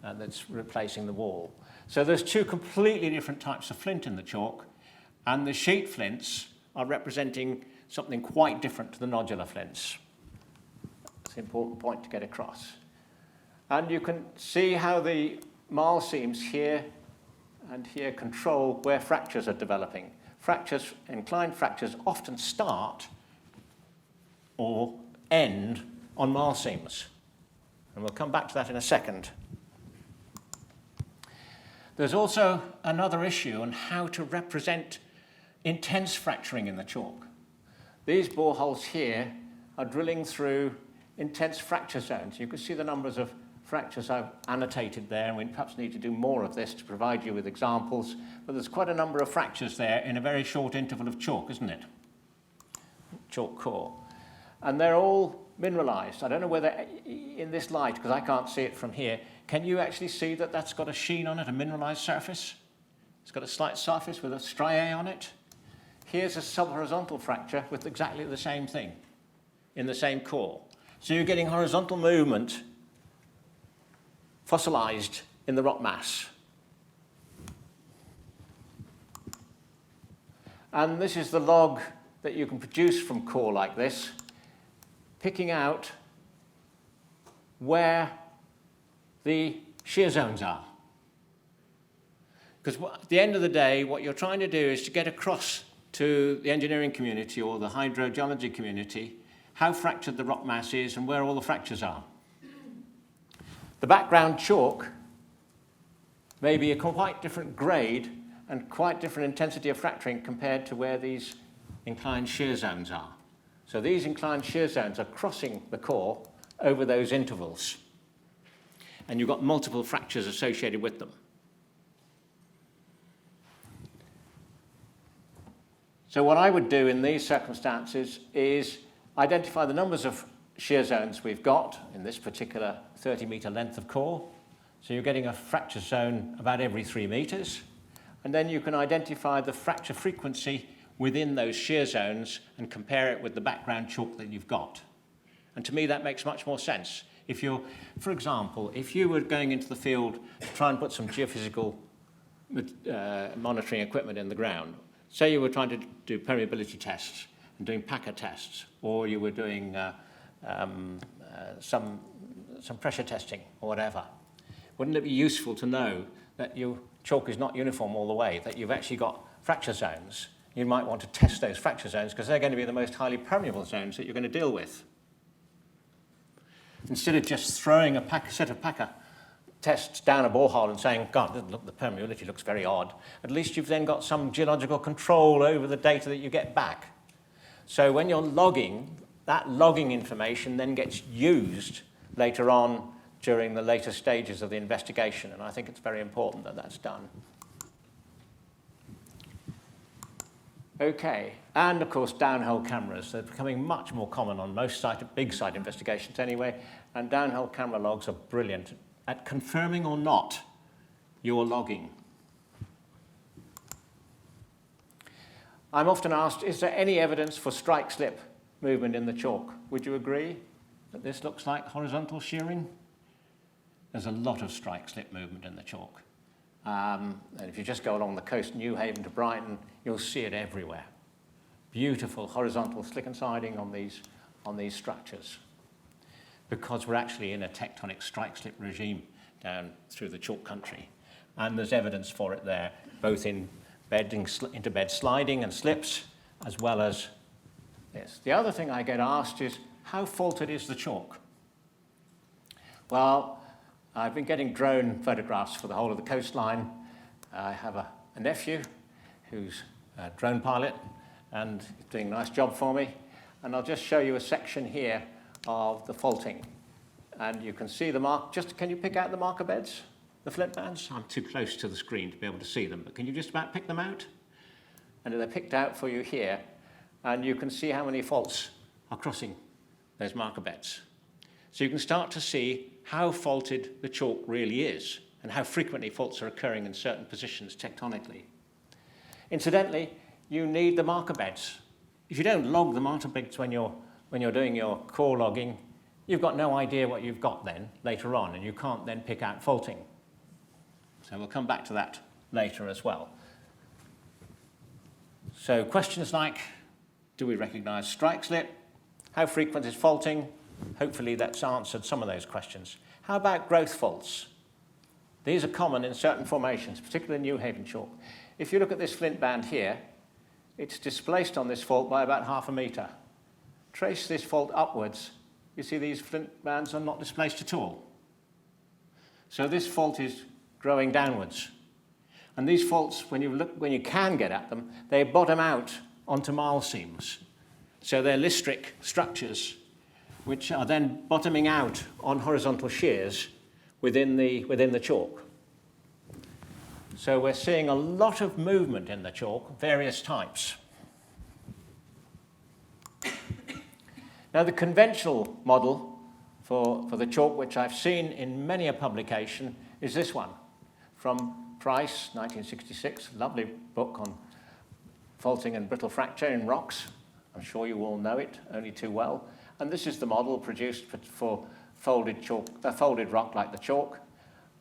that's replacing the wall. So there's two completely different types of flint in the chalk, and the sheet flints are representing something quite different to the nodular flints. It's an important point to get across. And you can see how the marl seams here and here control where fractures are developing. Fractures, inclined fractures, often start or end on marl seams. And we'll come back to that in a second. There's also another issue on how to represent intense fracturing in the chalk. These boreholes here are drilling through intense fracture zones. You can see the numbers of fractures I've annotated there, and we perhaps need to do more of this to provide you with examples, but there's quite a number of fractures there in a very short interval of chalk, isn't it? Chalk core. And they're all mineralized. I don't know whether in this light, because I can't see it from here, can you actually see that that's got a sheen on it, a mineralized surface? It's got a slight surface with a striae on it. Here's a subhorizontal fracture with exactly the same thing in the same core. So you're getting horizontal movement fossilized in the rock mass. And this is the log that you can produce from core like this, picking out where the shear zones are. Because at the end of the day, what you're trying to do is to get across to the engineering community or the hydrogeology community how fractured the rock mass is and where all the fractures are. The background chalk may be a quite different grade and quite different intensity of fracturing compared to where these inclined shear zones are. So these inclined shear zones are crossing the core over those intervals. And you've got multiple fractures associated with them. So what I would do in these circumstances is identify the numbers of shear zones we've got in this particular 30-meter length of core. So you're getting a fracture zone about every 3 meters. And then you can identify the fracture frequency within those shear zones and compare it with the background chalk that you've got. And to me, that makes much more sense. If you're, for example, if you were going into the field to try and put some geophysical monitoring equipment in the ground, say you were trying to do permeability tests and doing packer tests, or you were doing some pressure testing or whatever, wouldn't it be useful to know that your chalk is not uniform all the way, that you've actually got fracture zones? You might want to test those fracture zones because they're going to be the most highly permeable zones that you're going to deal with. Instead of just throwing a set of packer tests down a borehole and saying, God, look, the permeability looks very odd, at least you've then got some geological control over the data that you get back. So when you're logging, that logging information then gets used later on during the later stages of the investigation, and I think it's very important that that's done. Okay, and of course downhole cameras. They're becoming much more common on most big site investigations anyway, and downhole camera logs are brilliant at confirming or not your logging. I'm often asked, is there any evidence for strike-slip movement in the chalk? Would you agree that this looks like horizontal shearing? There's a lot of strike-slip movement in the chalk. And if you just go along the coast, New Haven to Brighton, you'll see it everywhere. Beautiful horizontal slick and sliding on these structures, because we're actually in a tectonic strike-slip regime down through the chalk country. And there's evidence for it there, both in into bed sliding and slips, as well as this. The other thing I get asked is, how faulted is the chalk? Well, I've been getting drone photographs for the whole of the coastline. I have a nephew who's a drone pilot and he's doing a nice job for me. And I'll just show you a section here of the faulting. And you can see the mark. Can you pick out the marker beds, the flint bands? I'm too close to the screen to be able to see them, but can you just about pick them out? And they're picked out for you here. And you can see how many faults are crossing those marker beds. So you can start to see how faulted the chalk really is and how frequently faults are occurring in certain positions tectonically. Incidentally, you need the marker beds. If you don't log the marker beds when you're doing your core logging, you've got no idea what you've got then later on, and you can't then pick out faulting. So we'll come back to that later as well. So questions like, do we recognize strike slip? How frequent is faulting? hopefully that's answered some of those questions. How about growth faults? These are common in certain formations, particularly New Haven chalk. If you look at this flint band here, it's displaced on this fault by about 1/2 metre. Trace this fault upwards, you see these flint bands are not displaced at all. So this fault is growing downwards. And these faults, when you can get at them, they bottom out onto marl seams. So they're listric structures, which are then bottoming out on horizontal shears within the chalk. So we're seeing a lot of movement in the chalk, various types. Now, the conventional model for the chalk, which I've seen in many a publication, is this one from Price, 1966, lovely book on faulting and brittle fracture in rocks. I'm sure you all know it only too well. And this is the model produced for folded rock like the chalk.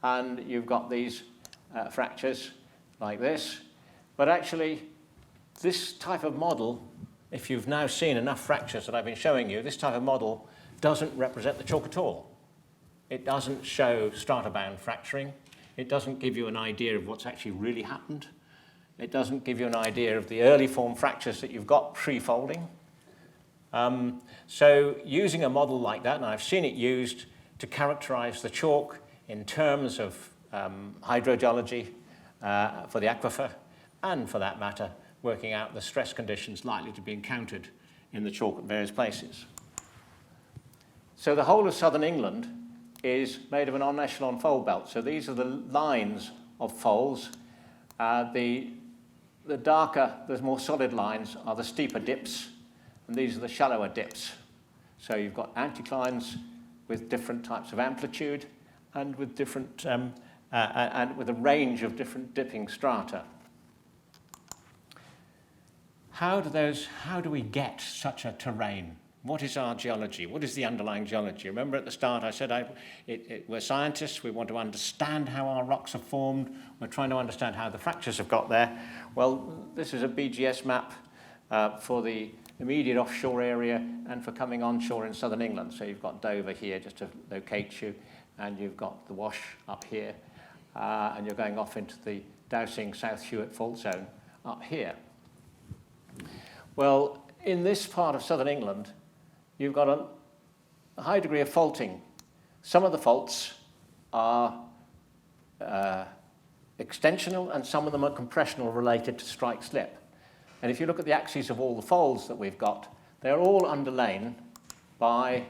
And you've got these fractures like this. But actually, this type of model, if you've now seen enough fractures that I've been showing you, this type of model doesn't represent the chalk at all. It doesn't show strata-bound fracturing. It doesn't give you an idea of what's actually really happened. It doesn't give you an idea of the early form fractures that you've got pre-folding. So using a model like that, and I've seen it used to characterize the chalk in terms of hydrogeology for the aquifer, and for that matter, working out the stress conditions likely to be encountered in the chalk at various places. So the whole of southern England is made of an en-echelon fold belt. So these are the lines of folds. The darker, the more solid lines are the steeper dips, and these are the shallower dips. So you've got anticlines with different types of amplitude and with different and with a range of different dipping strata. How do we get such a terrain? What is our geology? What is the underlying geology? Remember at the start I said we're scientists, we want to understand how our rocks are formed, we're trying to understand how the fractures have got there. Well, this is a BGS map for the immediate offshore area and for coming onshore in southern England. So you've got Dover here just to locate you, and you've got the Wash up here, and you're going off into the Dowsing South Hewitt fault zone up here. Well, in this part of southern England, you've got a high degree of faulting. Some of the faults are extensional and some of them are compressional related to strike slip. And if you look at the axes of all the folds that we've got, they're all underlain by,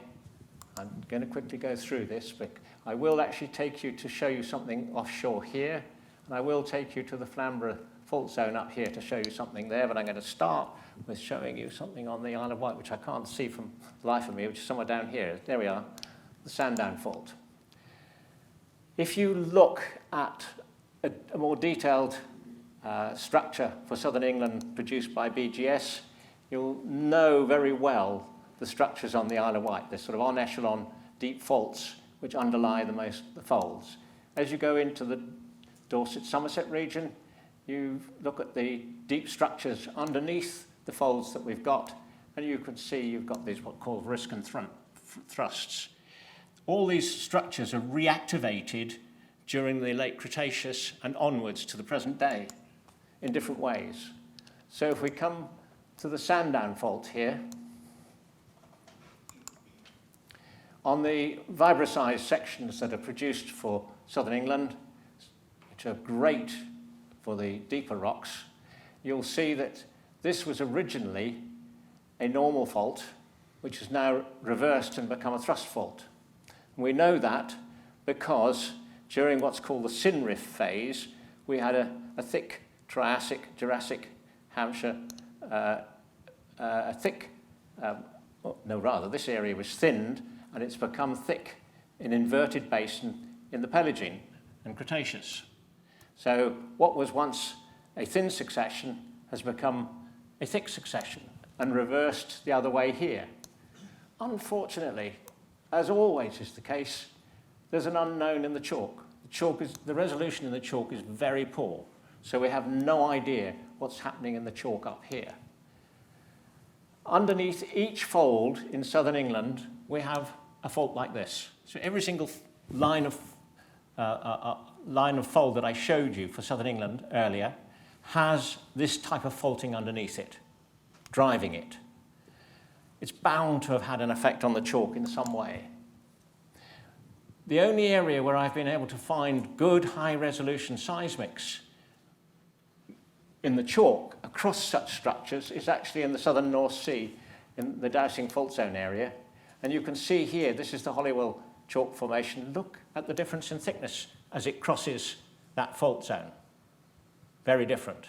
I'm going to quickly go through this, but I will actually take you to show you something offshore here, and I will take you to the Flamborough fault zone up here to show you something there, but I'm going to start with showing you something on the Isle of Wight, which I can't see from the life of me, which is somewhere down here. There we are, the Sandown fault. If you look at a more detailed structure for southern England produced by BGS, you'll know very well the structures on the Isle of Wight. They're sort of en echelon deep faults which underlie the folds. As you go into the Dorset-Somerset region, you look at the deep structures underneath the folds that we've got, and you can see you've got these what are called risk and thrusts. All these structures are reactivated during the late Cretaceous and onwards to the present day in different ways. So if we come to the Sandown fault here, on the vibricized sections that are produced for southern England, which are great for the deeper rocks, you'll see that this was originally a normal fault, which has now reversed and become a thrust fault. And we know that because during what's called the Synriff phase, we had a thick Triassic, Jurassic, Hampshire, this area was thinned, and it's become thick in inverted basin in the Paleogene and Cretaceous. So what was once a thin succession has become a thick succession and reversed the other way here. Unfortunately, as always is the case, there's an unknown in the chalk. The resolution in the chalk is very poor, so we have no idea what's happening in the chalk up here. Underneath each fold in southern England, we have a fault like this. So every single line of fold that I showed you for southern England earlier has this type of faulting underneath it, driving it. It's bound to have had an effect on the chalk in some way. The only area where I've been able to find good high-resolution seismics in the chalk across such structures is actually in the southern North Sea, in the Dowsing Fault Zone area. And you can see here, this is the Holywell chalk formation. Look at the difference in thickness as it crosses that fault zone. Very different.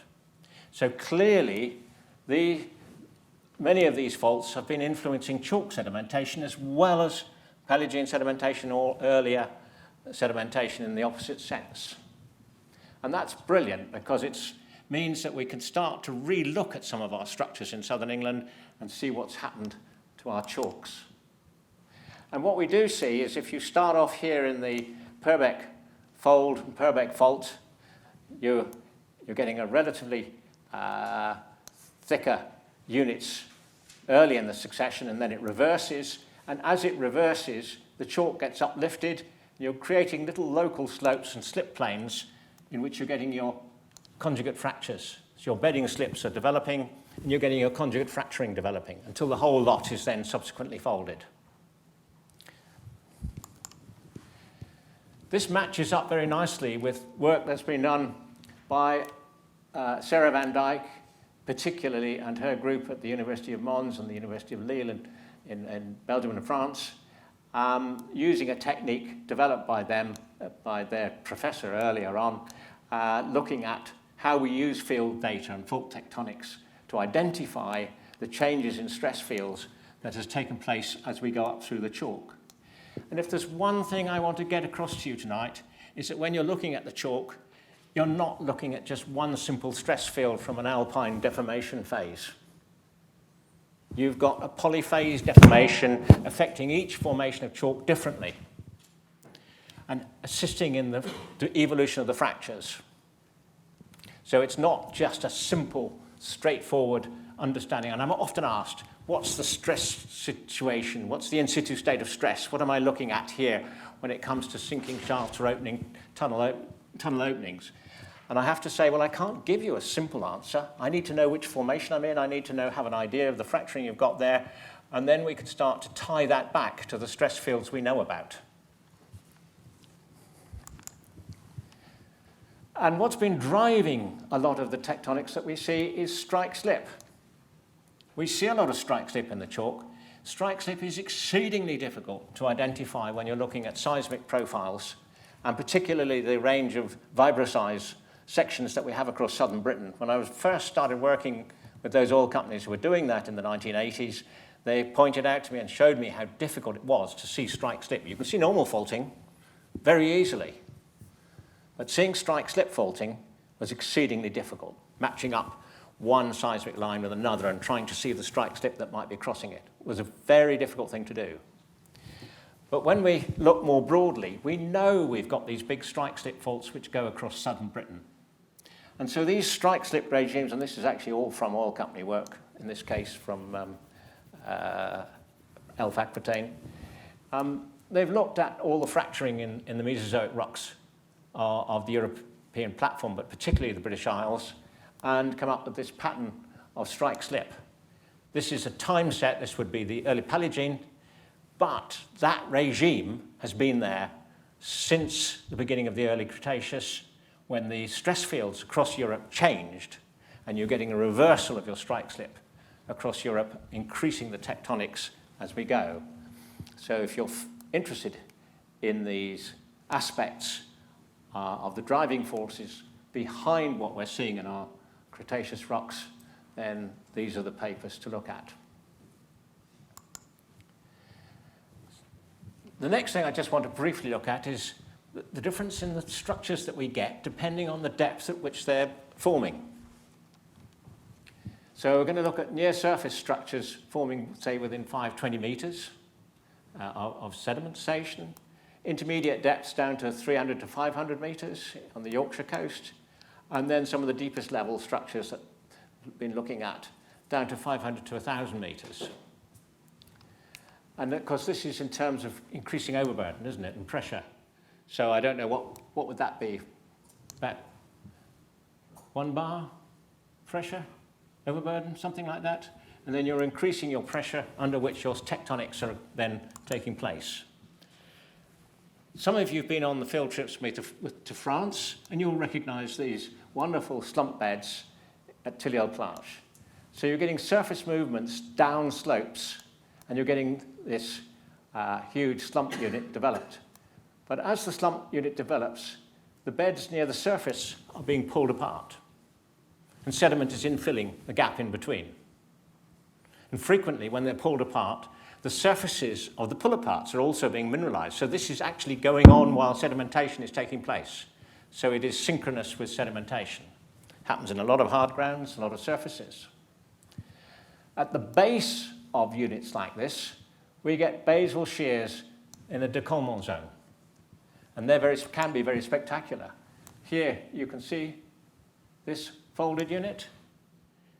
So clearly, many of these faults have been influencing chalk sedimentation as well as Paleogene sedimentation or earlier sedimentation in the opposite sense. And that's brilliant because it means that we can start to re-look at some of our structures in southern England and see what's happened to our chalks. And what we do see is if you start off here in the Purbeck fold and Purbeck fault, you're getting a relatively thicker units early in the succession, and then it reverses. And as it reverses, the chalk gets uplifted. You're creating little local slopes and slip planes in which you're getting your conjugate fractures. So your bedding slips are developing, and you're getting your conjugate fracturing developing until the whole lot is then subsequently folded. This matches up very nicely with work that's been done by Sarah Van Dyke, particularly, and her group at the University of Mons and the University of Lille in Belgium and France, using a technique developed by them, by their professor earlier on, looking at how we use field data and fault tectonics to identify the changes in stress fields that has taken place as we go up through the chalk. And if there's one thing I want to get across to you tonight, is that when you're looking at the chalk, you're not looking at just one simple stress field from an alpine deformation phase. You've got a polyphase deformation affecting each formation of chalk differently and assisting in the evolution of the fractures. So it's not just a simple, straightforward understanding. And I'm often asked, what's the stress situation? What's the in situ state of stress? What am I looking at here when it comes to sinking shafts or opening tunnel openings? And I have to say, well, I can't give you a simple answer. I need to know which formation I'm in. I need to have an idea of the fracturing you've got there. And then we can start to tie that back to the stress fields we know about. And what's been driving a lot of the tectonics that we see is strike-slip. We see a lot of strike-slip in the chalk. Strike-slip is exceedingly difficult to identify when you're looking at seismic profiles, and particularly the range of vibrosize sections that we have across southern Britain. When I first started working with those oil companies who were doing that in the 1980s, they pointed out to me and showed me how difficult it was to see strike-slip. You can see normal faulting very easily, but seeing strike-slip faulting was exceedingly difficult, matching up one seismic line with another and trying to see the strike-slip that might be crossing it was a very difficult thing to do. But when we look more broadly, we know we've got these big strike-slip faults which go across southern Britain. And so these strike-slip regimes, and this is actually all from oil company work, in this case from Aquitaine, they've looked at all the fracturing in the Mesozoic rocks of the European platform, but particularly the British Isles, and come up with this pattern of strike-slip. This is a time set. This would be the early Paleogene, but that regime has been there since the beginning of the early Cretaceous, when the stress fields across Europe changed, and you're getting a reversal of your strike-slip across Europe, increasing the tectonics as we go. So if you're interested in these aspects of the driving forces behind what we're seeing in our Cretaceous rocks, then these are the papers to look at. The next thing I just want to briefly look at is the difference in the structures that we get depending on the depth at which they're forming. So we're going to look at near-surface structures forming, say, within 520 metres of sedimentation, intermediate depths down to 300 to 500 metres on the Yorkshire coast, and then some of the deepest level structures that we've been looking at down to 500 to 1,000 metres. And of course, this is in terms of increasing overburden, isn't it, and pressure. So I don't know, what would that be? About 1 bar pressure, overburden, something like that? And then you're increasing your pressure under which your tectonics are then taking place. Some of you have been on the field trips to France, and you'll recognize these wonderful slump beds at Tilleuls-Plage. So you're getting surface movements down slopes, and you're getting this huge slump unit developed. But as the slump unit develops, the beds near the surface are being pulled apart, and sediment is infilling the gap in between. And frequently, when they're pulled apart, the surfaces of the pull-aparts are also being mineralized. So this is actually going on while sedimentation is taking place. So it is synchronous with sedimentation. Happens in a lot of hard grounds, a lot of surfaces. At the base of units like this, we get basal shears in a décollement zone. And they can be very spectacular. Here you can see this folded unit.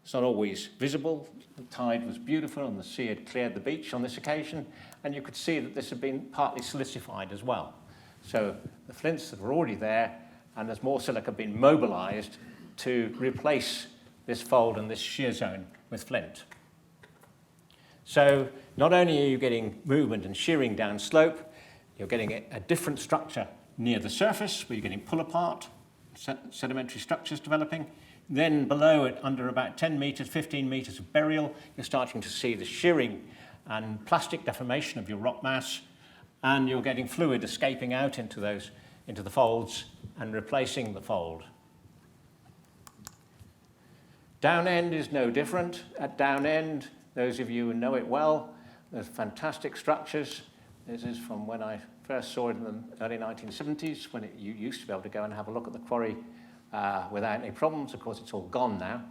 It's not always visible. The tide was beautiful and the sea had cleared the beach on this occasion, and you could see that this had been partly silicified as well. So the flints that were already there, and there's more silica been mobilized to replace this fold and this shear zone with flint. So not only are you getting movement and shearing down slope, you're getting a different structure near the surface, where you're getting pull apart, sedimentary structures developing. Then below it, under about 10 meters, 15 meters of burial, you're starting to see the shearing and plastic deformation of your rock mass, and you're getting fluid escaping out into the folds and replacing the fold. Down end is no different. At down end, those of you who know it well, there's fantastic structures. This is from when I first saw it in the early 1970s, when you used to be able to go and have a look at the quarry without any problems. Of course, it's all gone now.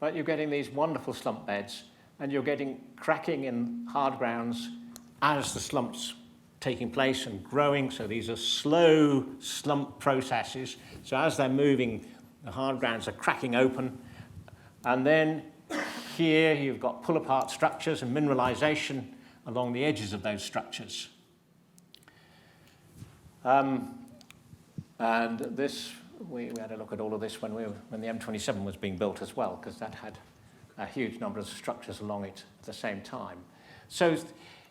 But you're getting these wonderful slump beds, and you're getting cracking in hard grounds as the slumps taking place and growing. So these are slow slump processes. So as they're moving, the hard grounds are cracking open. And then here you've got pull-apart structures and mineralization along the edges of those structures. And this, we had a look at all of this when the M27 was being built as well, because that had a huge number of structures along it at the same time. So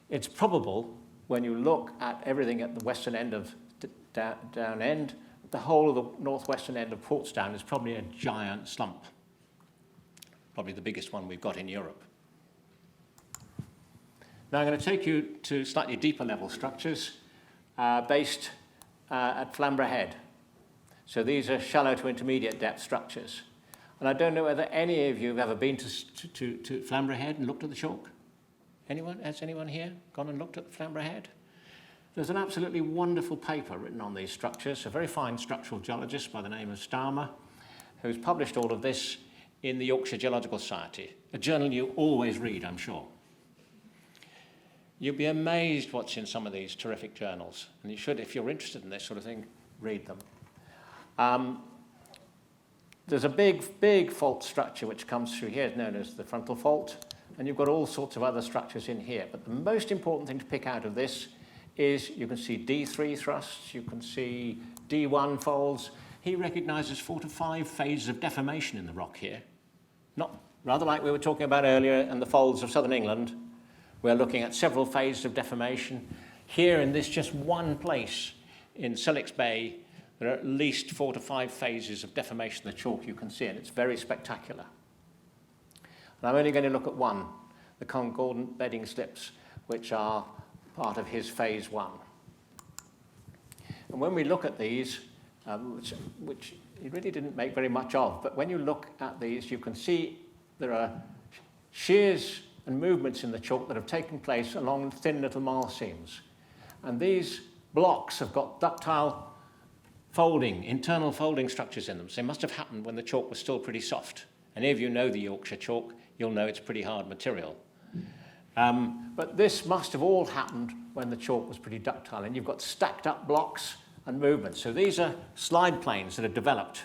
it's probable, when you look at everything at the western end of down end, the whole of the northwestern end of Portsdown is probably a giant slump, probably the biggest one we've got in Europe. Now I'm going to take you to slightly deeper level structures based at Flamborough Head. So these are shallow to intermediate depth structures. And I don't know whether any of you have ever been to Flamborough Head and looked at the chalk. Anyone? Has anyone here gone and looked at Flamborough Head? There's an absolutely wonderful paper written on these structures, a very fine structural geologist by the name of Starmer, who's published all of this in the Yorkshire Geological Society, a journal you always read, I'm sure. You'll be amazed what's in some of these terrific journals, and you should, if you're interested in this sort of thing, read them. There's a big fault structure which comes through here, known as the frontal fault, and you've got all sorts of other structures in here. But the most important thing to pick out of this is you can see D3 thrusts, you can see D1 folds. He recognises 4 to 5 phases of deformation in the rock here. Rather like we were talking about earlier in the folds of southern England, we're looking at several phases of deformation. Here in this just one place in Silix Bay, there are at least 4 to 5 phases of deformation of the chalk you can see, and it's very spectacular. And I'm only going to look at one, the concordant bedding slips, which are part of his phase 1. And when we look at these, which he really didn't make very much of, but when you look at these, you can see there are shears and movements in the chalk that have taken place along thin little marl seams. And these blocks have got ductile folding, internal folding structures in them. So they must have happened when the chalk was still pretty soft. And if you know the Yorkshire chalk, you'll know it's pretty hard material. But this must have all happened when the chalk was pretty ductile. And you've got stacked up blocks and movements. So these are slide planes that have developed.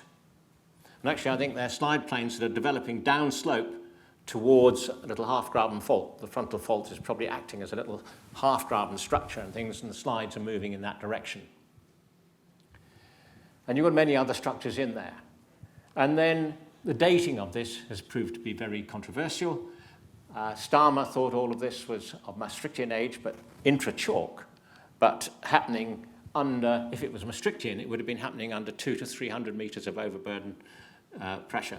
And actually, I think they're slide planes that are developing downslope towards a little half-graben fault. The frontal fault is probably acting as a little half-graben structure and things, and the slides are moving in that direction. And you've got many other structures in there. And then the dating of this has proved to be very controversial. Starmer thought all of this was of Maastrichtian age, but intra-chalk, but happening under, if it was Maastrichtian, it would have been happening under 200 to 300 meters of overburden pressure.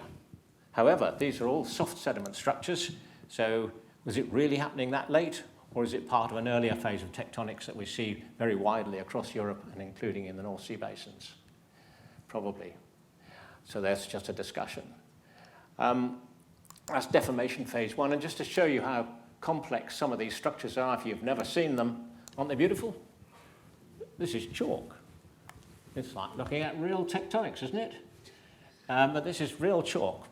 However, these are all soft sediment structures, so was it really happening that late, or is it part of an earlier phase of tectonics that we see very widely across Europe and including in the North Sea basins? Probably. So that's just a discussion. That's deformation phase one, and just to show you how complex some of these structures are, if you've never seen them, aren't they beautiful? This is chalk. It's like looking at real tectonics, isn't it? But this is real chalk.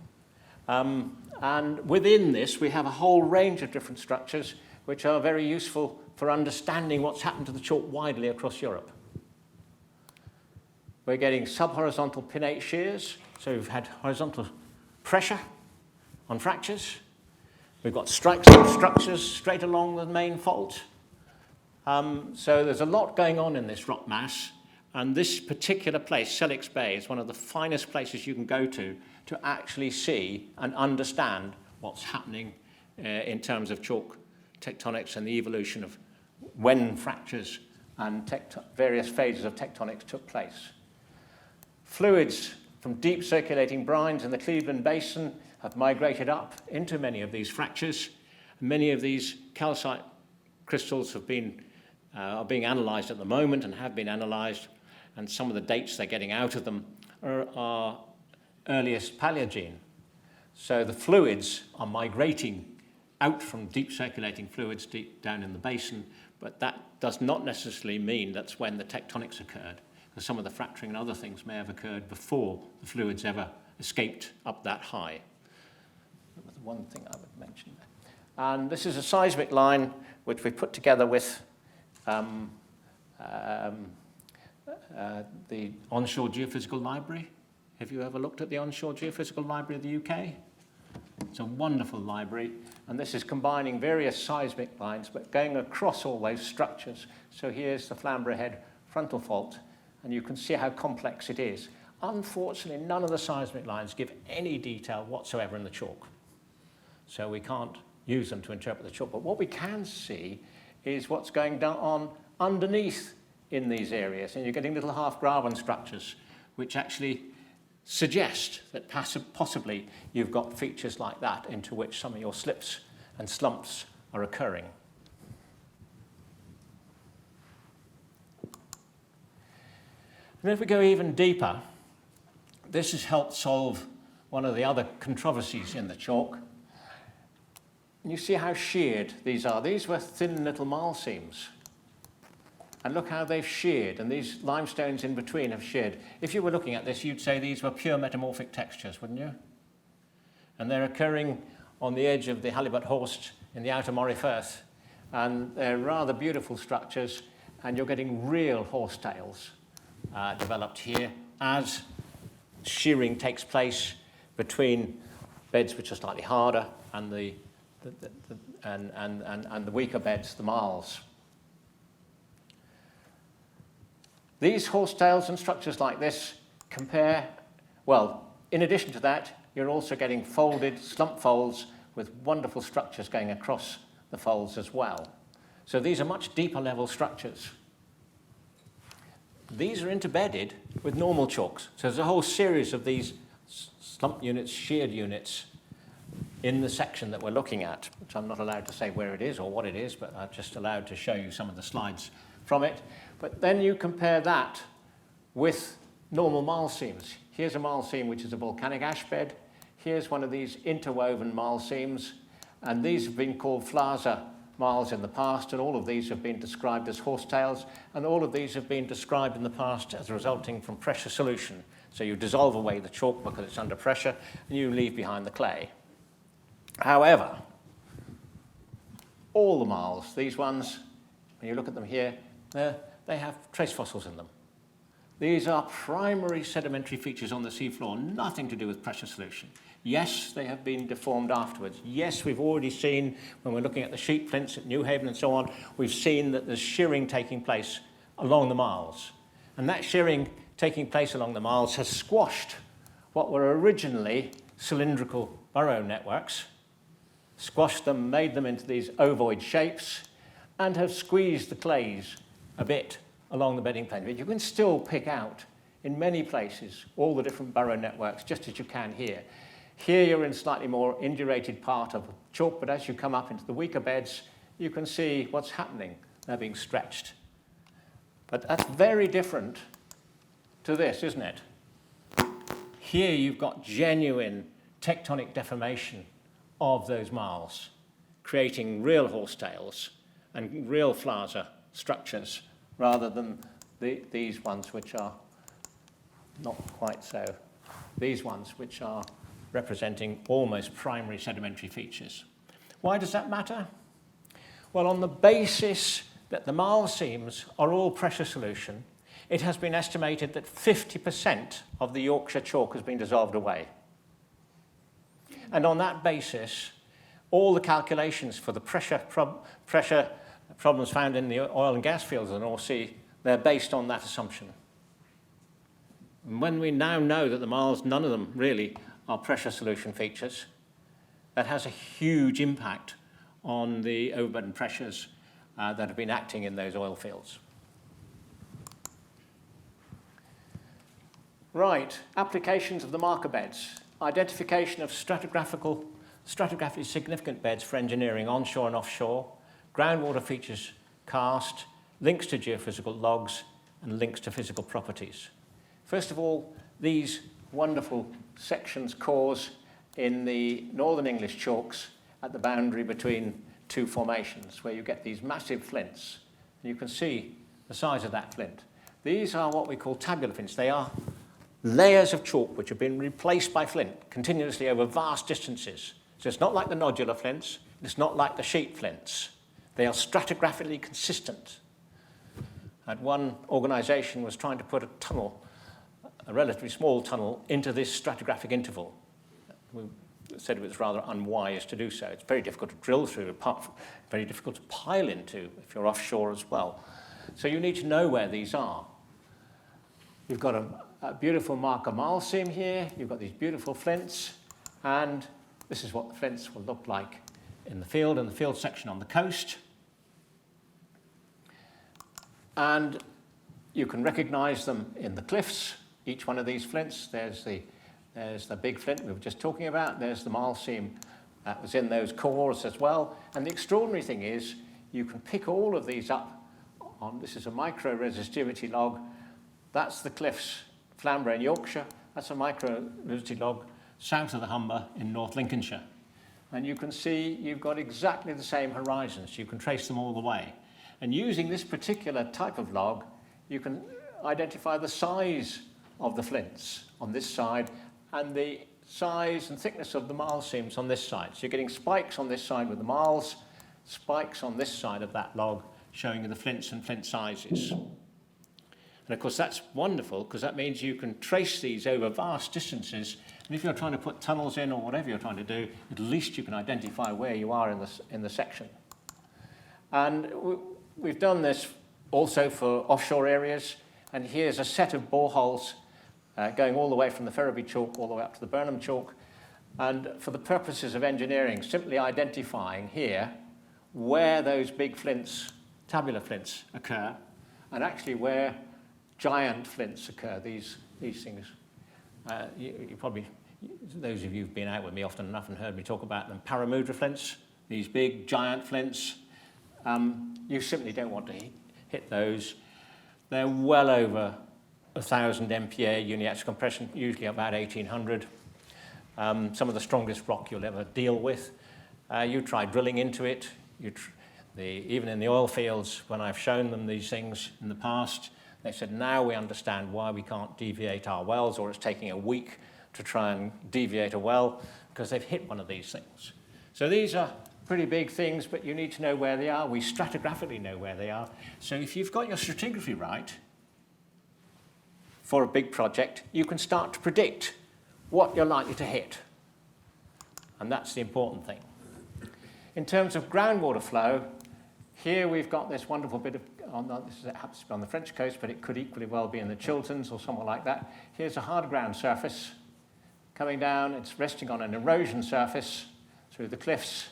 And within this, we have a whole range of different structures which are very useful for understanding what's happened to the chalk widely across Europe. We're getting subhorizontal pinnate shears, so we've had horizontal pressure on fractures. We've got strike slip structures straight along the main fault. So there's a lot going on in this rock mass, and this particular place, Selix Bay, is one of the finest places you can go to actually see and understand what's happening in terms of chalk tectonics and the evolution of when fractures and various phases of tectonics took place. Fluids from deep circulating brines in the Cleveland Basin have migrated up into many of these fractures. Many of these calcite crystals are being analysed at the moment and have been analysed, and some of the dates they're getting out of them are earliest Paleogene. So the fluids are migrating out from deep circulating fluids deep down in the basin, but that does not necessarily mean that's when the tectonics occurred, because some of the fracturing and other things may have occurred before the fluids ever escaped up that high. That was one thing I would mention there. And this is a seismic line which we put together with the Onshore Geophysical Library. Have you ever looked at the Onshore Geophysical Library of the UK? It's a wonderful library, and this is combining various seismic lines, but going across all those structures. So here's the Flamborough Head frontal fault, and you can see how complex it is. Unfortunately, none of the seismic lines give any detail whatsoever in the chalk. So we can't use them to interpret the chalk. But what we can see is what's going on underneath in these areas. And you're getting little half-graben structures, which actually suggest that possibly you've got features like that into which some of your slips and slumps are occurring. And if we go even deeper, this has helped solve one of the other controversies in the chalk. And you see how sheared these are. These were thin little marl seams. And look how they've sheared, and these limestones in between have sheared. If you were looking at this, you'd say these were pure metamorphic textures, wouldn't you? And they're occurring on the edge of the Halibut Horst in the outer Moray Firth. And they're rather beautiful structures, and you're getting real horsetails developed here as shearing takes place between beds which are slightly harder and the weaker beds, the marls. These horsetails and structures like this compare, well, in addition to that, you're also getting folded slump folds with wonderful structures going across the folds as well. So these are much deeper level structures. These are interbedded with normal chalks. So there's a whole series of these slump units, sheared units, in the section that we're looking at, which I'm not allowed to say where it is or what it is, but I'm just allowed to show you some of the slides from it. But then you compare that with normal marl seams. Here's a marl seam which is a volcanic ash bed. Here's one of these interwoven marl seams, and these have been called Flaser marls in the past, and all of these have been described as horsetails, and all of these have been described in the past as resulting from pressure solution. So you dissolve away the chalk because it's under pressure, and you leave behind the clay. However, all the marls, these ones, when you look at them here, they have trace fossils in them. These are primary sedimentary features on the seafloor, nothing to do with pressure solution. Yes, they have been deformed afterwards. Yes, we've already seen, when we're looking at the sheet flints at New Haven and so on, we've seen that there's shearing taking place along the marls. And that shearing taking place along the marls has squashed what were originally cylindrical burrow networks, squashed them, made them into these ovoid shapes, and have squeezed the clays a bit along the bedding plane. But you can still pick out, in many places, all the different burrow networks, just as you can here. Here you're in slightly more indurated part of chalk, but as you come up into the weaker beds, you can see what's happening. They're being stretched. But that's very different to this, isn't it? Here you've got genuine tectonic deformation of those marls, creating real horsetails and real flasa structures, rather than these ones which are not quite so. These ones which are representing almost primary sedimentary features. Why does that matter? Well, on the basis that the marl seams are all pressure solution, it has been estimated that 50% of the Yorkshire chalk has been dissolved away. And on that basis, all the calculations for the pressure problems found in the oil and gas fields of the North Sea, they're based on that assumption. And when we now know that the marls, none of them really are pressure solution features, that has a huge impact on the overburden pressures that have been acting in those oil fields. Right, applications of the marker beds. Identification of stratigraphically significant beds for engineering onshore and offshore, groundwater features cast, links to geophysical logs, and links to physical properties. First of all, these wonderful sections cores in the northern English chalks at the boundary between two formations, where you get these massive flints. And you can see the size of that flint. These are what we call tabular flints. They are layers of chalk which have been replaced by flint continuously over vast distances. So it's not like the nodular flints, it's not like the sheet flints. They are stratigraphically consistent. And one organisation was trying to put a tunnel, a relatively small tunnel, into this stratigraphic interval. We said it was rather unwise to do so. It's very difficult to drill through, very difficult to pile into if you're offshore as well. So you need to know where these are. You've got a beautiful marker marl seam here, you've got these beautiful flints, and this is what the flints will look like in the field section on the coast. And you can recognise them in the cliffs, each one of these flints. There's the big flint we were just talking about. There's the marl seam that was in those cores as well. And the extraordinary thing is you can pick all of these up on, this is a micro-resistivity log. That's the cliffs, Flamborough in Yorkshire. That's a micro-resistivity log south of the Humber in North Lincolnshire. And you can see you've got exactly the same horizons. You can trace them all the way. And using this particular type of log, you can identify the size of the flints on this side and the size and thickness of the marl seams on this side. So you're getting spikes on this side with the marls, spikes on this side of that log showing you the flints and flint sizes. And of course that's wonderful because that means you can trace these over vast distances, and if you're trying to put tunnels in or whatever you're trying to do, at least you can identify where you are in the section. And we've done this also for offshore areas, and here's a set of boreholes going all the way from the Ferriby chalk all the way up to the Burnham chalk, and for the purposes of engineering, simply identifying here where those big flints, tabular flints, occur, and actually where giant flints occur, these things. You probably, those of you who've been out with me often enough and heard me talk about them, paramudra flints, these big giant flints. You simply don't want to hit those. They're well over 1,000 MPa uniaxial compression, usually about 1,800. Some of the strongest rock you'll ever deal with. You try drilling into it. Even in the oil fields, when I've shown them these things in the past, they said, now we understand why we can't deviate our wells, or it's taking a week to try and deviate a well, because they've hit one of these things. So these are pretty big things, but you need to know where they are. We stratigraphically know where they are. So if you've got your stratigraphy right, for a big project, you can start to predict what you're likely to hit. And that's the important thing. In terms of groundwater flow, here we've got this wonderful bit of, this happens to be on the French coast, but it could equally well be in the Chilterns or somewhere like that. Here's a hard ground surface coming down. It's resting on an erosion surface through the cliffs,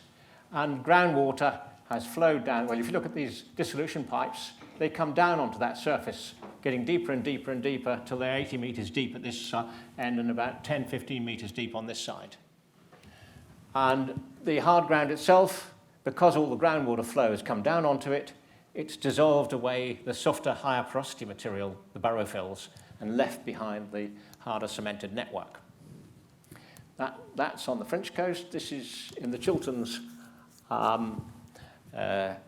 and groundwater has flowed down. Well, if you look at these dissolution pipes, they come down onto that surface, getting deeper and deeper and deeper till they're 80 metres deep at this end and about 10, 15 metres deep on this side. And the hard ground itself, because all the groundwater flow has come down onto it, it's dissolved away the softer, higher porosity material, the burrow fills, and left behind the harder cemented network. That's on the French coast. This is in the Chilterns at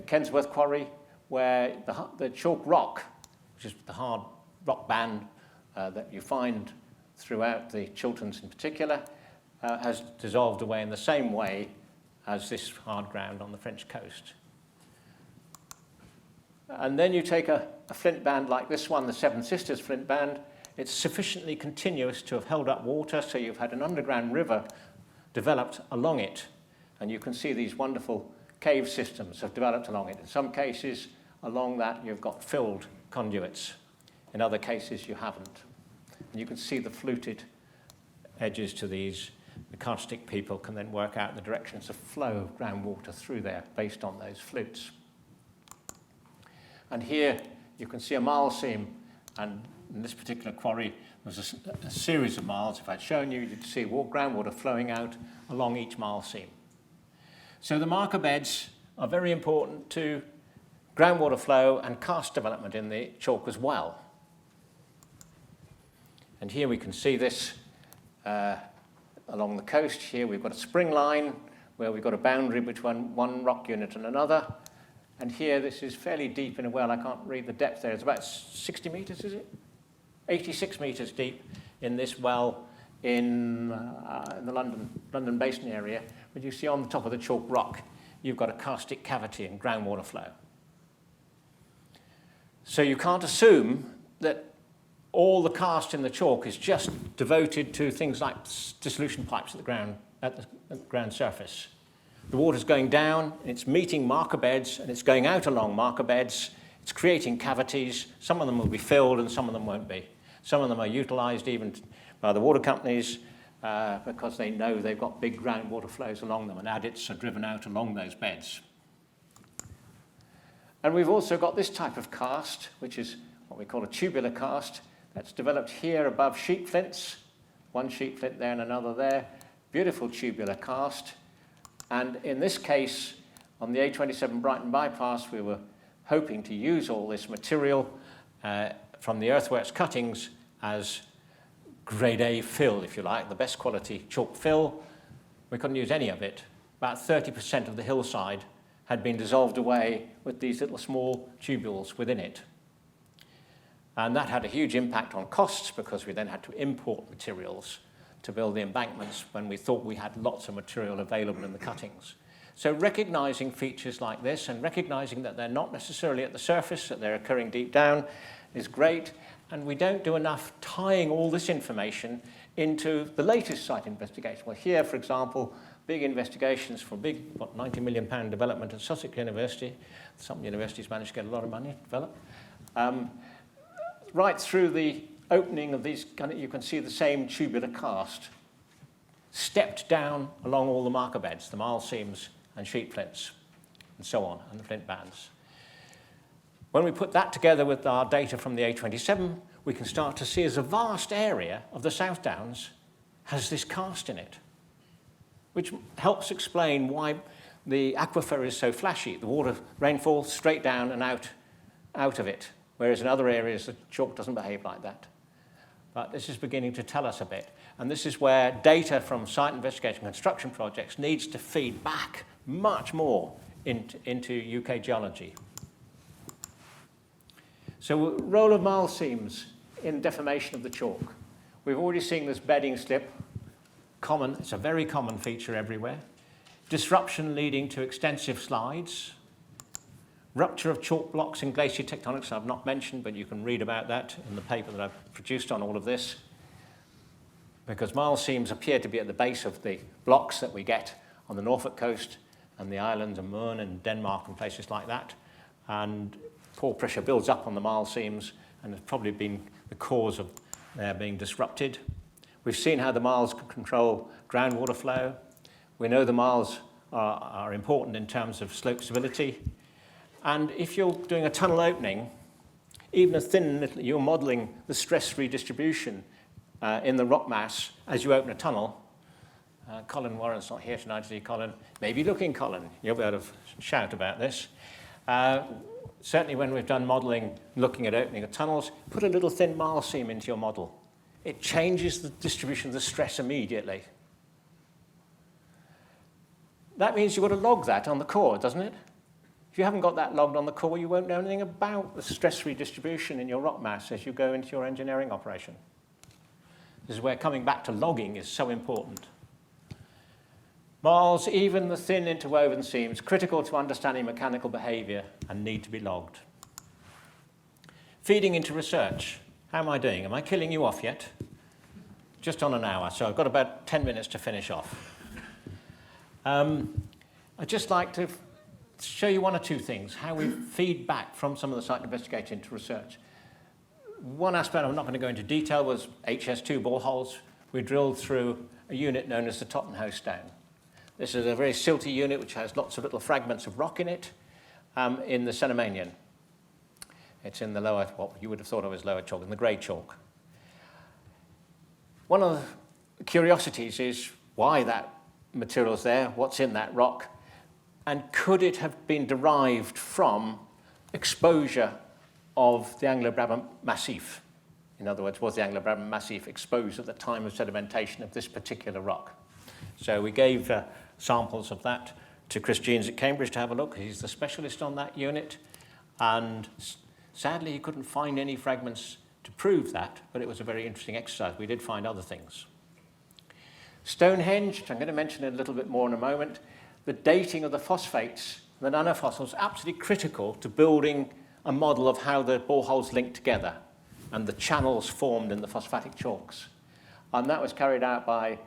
Kensworth Quarry, where the chalk rock, which is the hard rock band that you find throughout the Chilterns in particular, has dissolved away in the same way as this hard ground on the French coast. And then you take a flint band like this one, the Seven Sisters flint band. It's sufficiently continuous to have held up water, so you've had an underground river developed along it. And you can see these wonderful cave systems have developed along it. In some cases, along that, you've got filled conduits. In other cases, you haven't. And you can see the fluted edges to these. The karstic people can then work out the directions of flow of groundwater through there based on those flutes. And here you can see a marl seam, and in this particular quarry there's a series of marls. If I'd shown you, you'd see groundwater flowing out along each marl seam. So the marker beds are very important to groundwater flow and karst development in the chalk as well. And here we can see this along the coast. Here we've got a spring line where we've got a boundary between one rock unit and another. And here this is fairly deep in a well. I can't read the depth there. It's about 60 metres, is it? 86 metres deep in this well in the London Basin area. But you see on the top of the chalk rock, you've got a karstic cavity and groundwater flow. So you can't assume that all the karst in the chalk is just devoted to things like dissolution pipes at the ground surface. The water's going down, it's meeting marker beds, and it's going out along marker beds. It's creating cavities. Some of them will be filled and some of them won't be. Some of them are utilised even by the water companies because they know they've got big groundwater flows along them, and adits are driven out along those beds. And we've also got this type of karst, which is what we call a tubular karst, that's developed here above sheet flints. One sheet flint there and another there. Beautiful tubular karst. And in this case, on the A27 Brighton bypass, we were hoping to use all this material from the earthworks cuttings as grade A fill, if you like, the best quality chalk fill. We couldn't use any of it. About 30% of the hillside had been dissolved away with these little small tubules within it. And that had a huge impact on costs because we then had to import materials to build the embankments when we thought we had lots of material available in the cuttings. So recognising features like this and recognising that they're not necessarily at the surface, that they're occurring deep down, is great. And we don't do enough tying all this information into the latest site investigation. Well, here, for example, big investigations for a big, £90 million development at Sussex University. Some universities managed to get a lot of money to develop. Right through the opening of these, you can see the same tubular karst stepped down along all the marker beds, the marl seams and sheet flints, and so on, and the flint bands. When we put that together with our data from the A27, we can start to see as a vast area of the South Downs has this karst in it, which helps explain why the aquifer is so flashy. The water rainfall straight down and out of it, whereas in other areas the chalk doesn't behave like that. But this is beginning to tell us a bit. And this is where data from site investigation construction projects needs to feed back much more into UK geology. So role of marl seams in deformation of the chalk. We've already seen this bedding slip. Common, it's a very common feature everywhere. Disruption leading to extensive slides. Rupture of chalk blocks in glacier tectonics I've not mentioned, but you can read about that in the paper that I've produced on all of this. Because marl seams appear to be at the base of the blocks that we get on the Norfolk coast and the islands and Møn and Denmark and places like that. And pore pressure builds up on the marl seams and has probably been the cause of their being disrupted. We've seen how the marls can control groundwater flow. We know the marls are important in terms of slope stability. And if you're doing a tunnel opening, even a thin little, you're modeling the stress redistribution in the rock mass as you open a tunnel. Colin Warren's not here tonight, is he, Colin? Maybe looking, Colin. You'll be able to shout about this. Certainly when we've done modelling, looking at opening of tunnels, put a little thin marl seam into your model. It changes the distribution of the stress immediately. That means you've got to log that on the core, doesn't it? If you haven't got that logged on the core, you won't know anything about the stress redistribution in your rock mass as you go into your engineering operation. This is where coming back to logging is so important. Marls, even the thin interwoven seams, critical to understanding mechanical behaviour and need to be logged. Feeding into research. How am I doing? Am I killing you off yet? Just on an hour, so I've got about 10 minutes to finish off. I'd just like to show you one or two things, how we feed back from some of the site investigation into research. One aspect I'm not going to go into detail was HS2 boreholes. We drilled through a unit known as the Tottenhoe Stone. This is a very silty unit which has lots of little fragments of rock in it in the Cenomanian. It's in the lower, what you would have thought of as lower chalk, in the grey chalk. One of the curiosities is why that material's there, what's in that rock, and could it have been derived from exposure of the Anglo-Brabant Massif? In other words, was the Anglo-Brabant Massif exposed at the time of sedimentation of this particular rock? So we gave samples of that to Chris Jeans at Cambridge to have a look. He's the specialist on that unit. And sadly, he couldn't find any fragments to prove that, but it was a very interesting exercise. We did find other things. Stonehenge, which I'm going to mention a little bit more in a moment, the dating of the phosphates, the nanofossils, absolutely critical to building a model of how the boreholes link together and the channels formed in the phosphatic chalks. And that was carried out by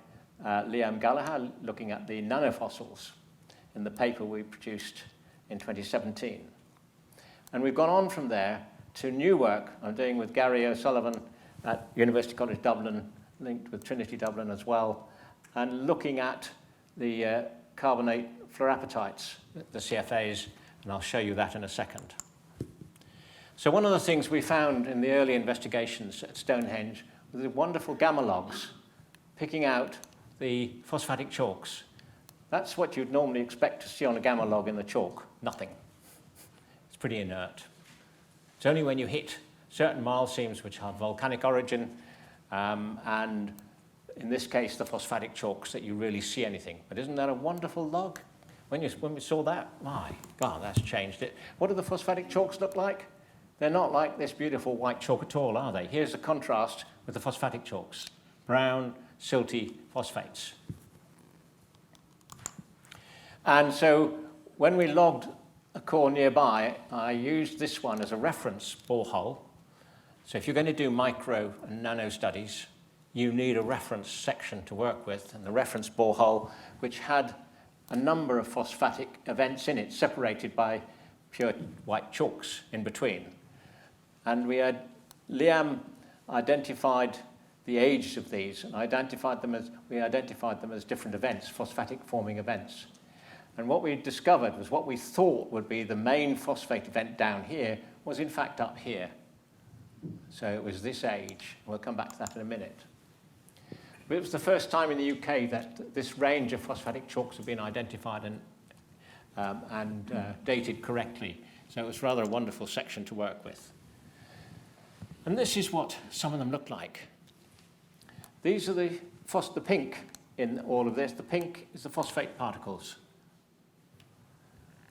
Liam Gallagher, looking at the nanofossils in the paper we produced in 2017. And we've gone on from there to new work I'm doing with Gary O'Sullivan at University College Dublin, linked with Trinity Dublin as well, and looking at the carbonate fluorapatites, the CFAs, and I'll show you that in a second. So one of the things we found in the early investigations at Stonehenge was the wonderful gamma logs picking out the phosphatic chalks. That's what you'd normally expect to see on a gamma log in the chalk. Nothing. It's pretty inert. It's only when you hit certain marl seams which have volcanic origin and in this case the phosphatic chalks that you really see anything. But isn't that a wonderful log? When we saw that, my God, that's changed it. What do the phosphatic chalks look like? They're not like this beautiful white chalk at all, are they? Here's the contrast with the phosphatic chalks. Brown, silty phosphates. And so when we logged a core nearby, I used this one as a reference borehole. So if you're going to do micro and nano studies, you need a reference section to work with, and the reference borehole, which had a number of phosphatic events in it, separated by pure white chalks in between. And Liam identified the ages of these, and we identified them as different events, phosphatic forming events. And what we discovered was what we thought would be the main phosphate event down here was in fact up here. So it was this age. We'll come back to that in a minute. But it was the first time in the UK that this range of phosphatic chalks had been identified and dated correctly. So it was rather a wonderful section to work with. And this is what some of them look like. These are the pink in all of this. The pink is the phosphate particles.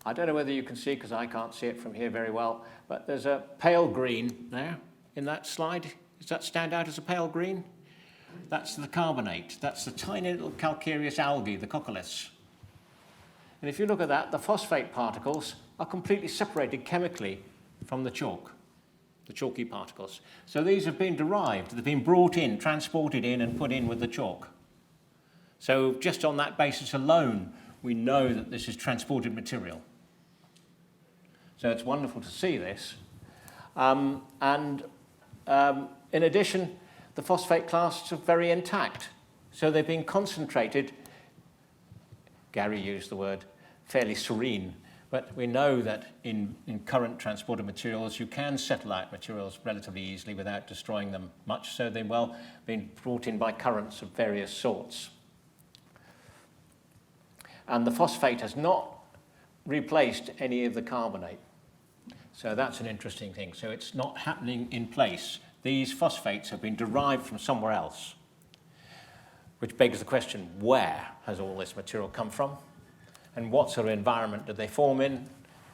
I don't know whether you can see, because I can't see it from here very well, but there's a pale green there in that slide. Does that stand out as a pale green? That's the carbonate. That's the tiny little calcareous algae, the coccoliths. And if you look at that, the phosphate particles are completely separated chemically from the chalk, the chalky particles. So these have been derived, they've been brought in, transported in and put in with the chalk. So just on that basis alone, we know that this is transported material. So it's wonderful to see this. In addition, the phosphate clasts are very intact. So they've been concentrated, Gary used the word fairly serene, but we know that in current transported materials, you can settle out materials relatively easily without destroying them much, so they've well been brought in by currents of various sorts. And the phosphate has not replaced any of the carbonate. So that's an interesting thing. So it's not happening in place. These phosphates have been derived from somewhere else, which begs the question, where has all this material come from? And what sort of environment did they form in?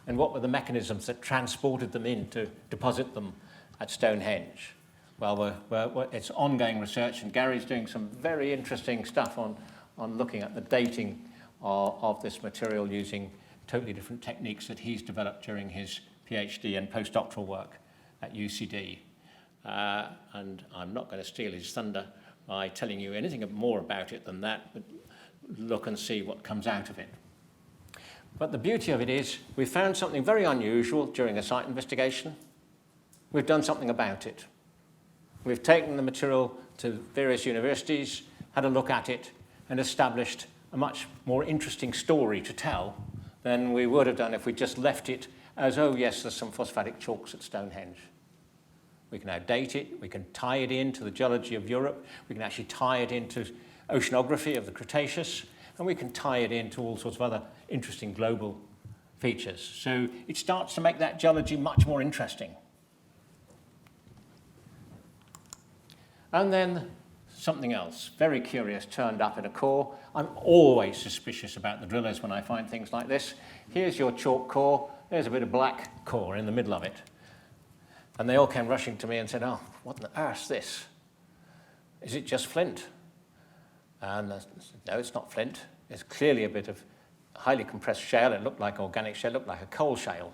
And what were the mechanisms that transported them in to deposit them at Stonehenge? Well, it's ongoing research, and Gary's doing some very interesting stuff on looking at the dating of this material using totally different techniques that he's developed during his PhD and postdoctoral work at UCD. And I'm not going to steal his thunder by telling you anything more about it than that, but look and see what comes out of it. But the beauty of it is we found something very unusual during a site investigation. We've done something about it. We've taken the material to various universities, had a look at it, and established a much more interesting story to tell than we would have done if we just left it as, oh yes, there's some phosphatic chalks at Stonehenge. We can now date it, we can tie it into the geology of Europe, we can actually tie it into oceanography of the Cretaceous, and we can tie it into all sorts of other interesting global features. So it starts to make that geology much more interesting. And then something else, very curious, turned up in a core. I'm always suspicious about the drillers when I find things like this. Here's your chalk core, there's a bit of black core in the middle of it. And they all came rushing to me and said, oh, what on earth's this? Is it just flint? And I said, no, it's not flint. It's clearly a bit of highly compressed shale. It looked like organic shale, it looked like a coal shale.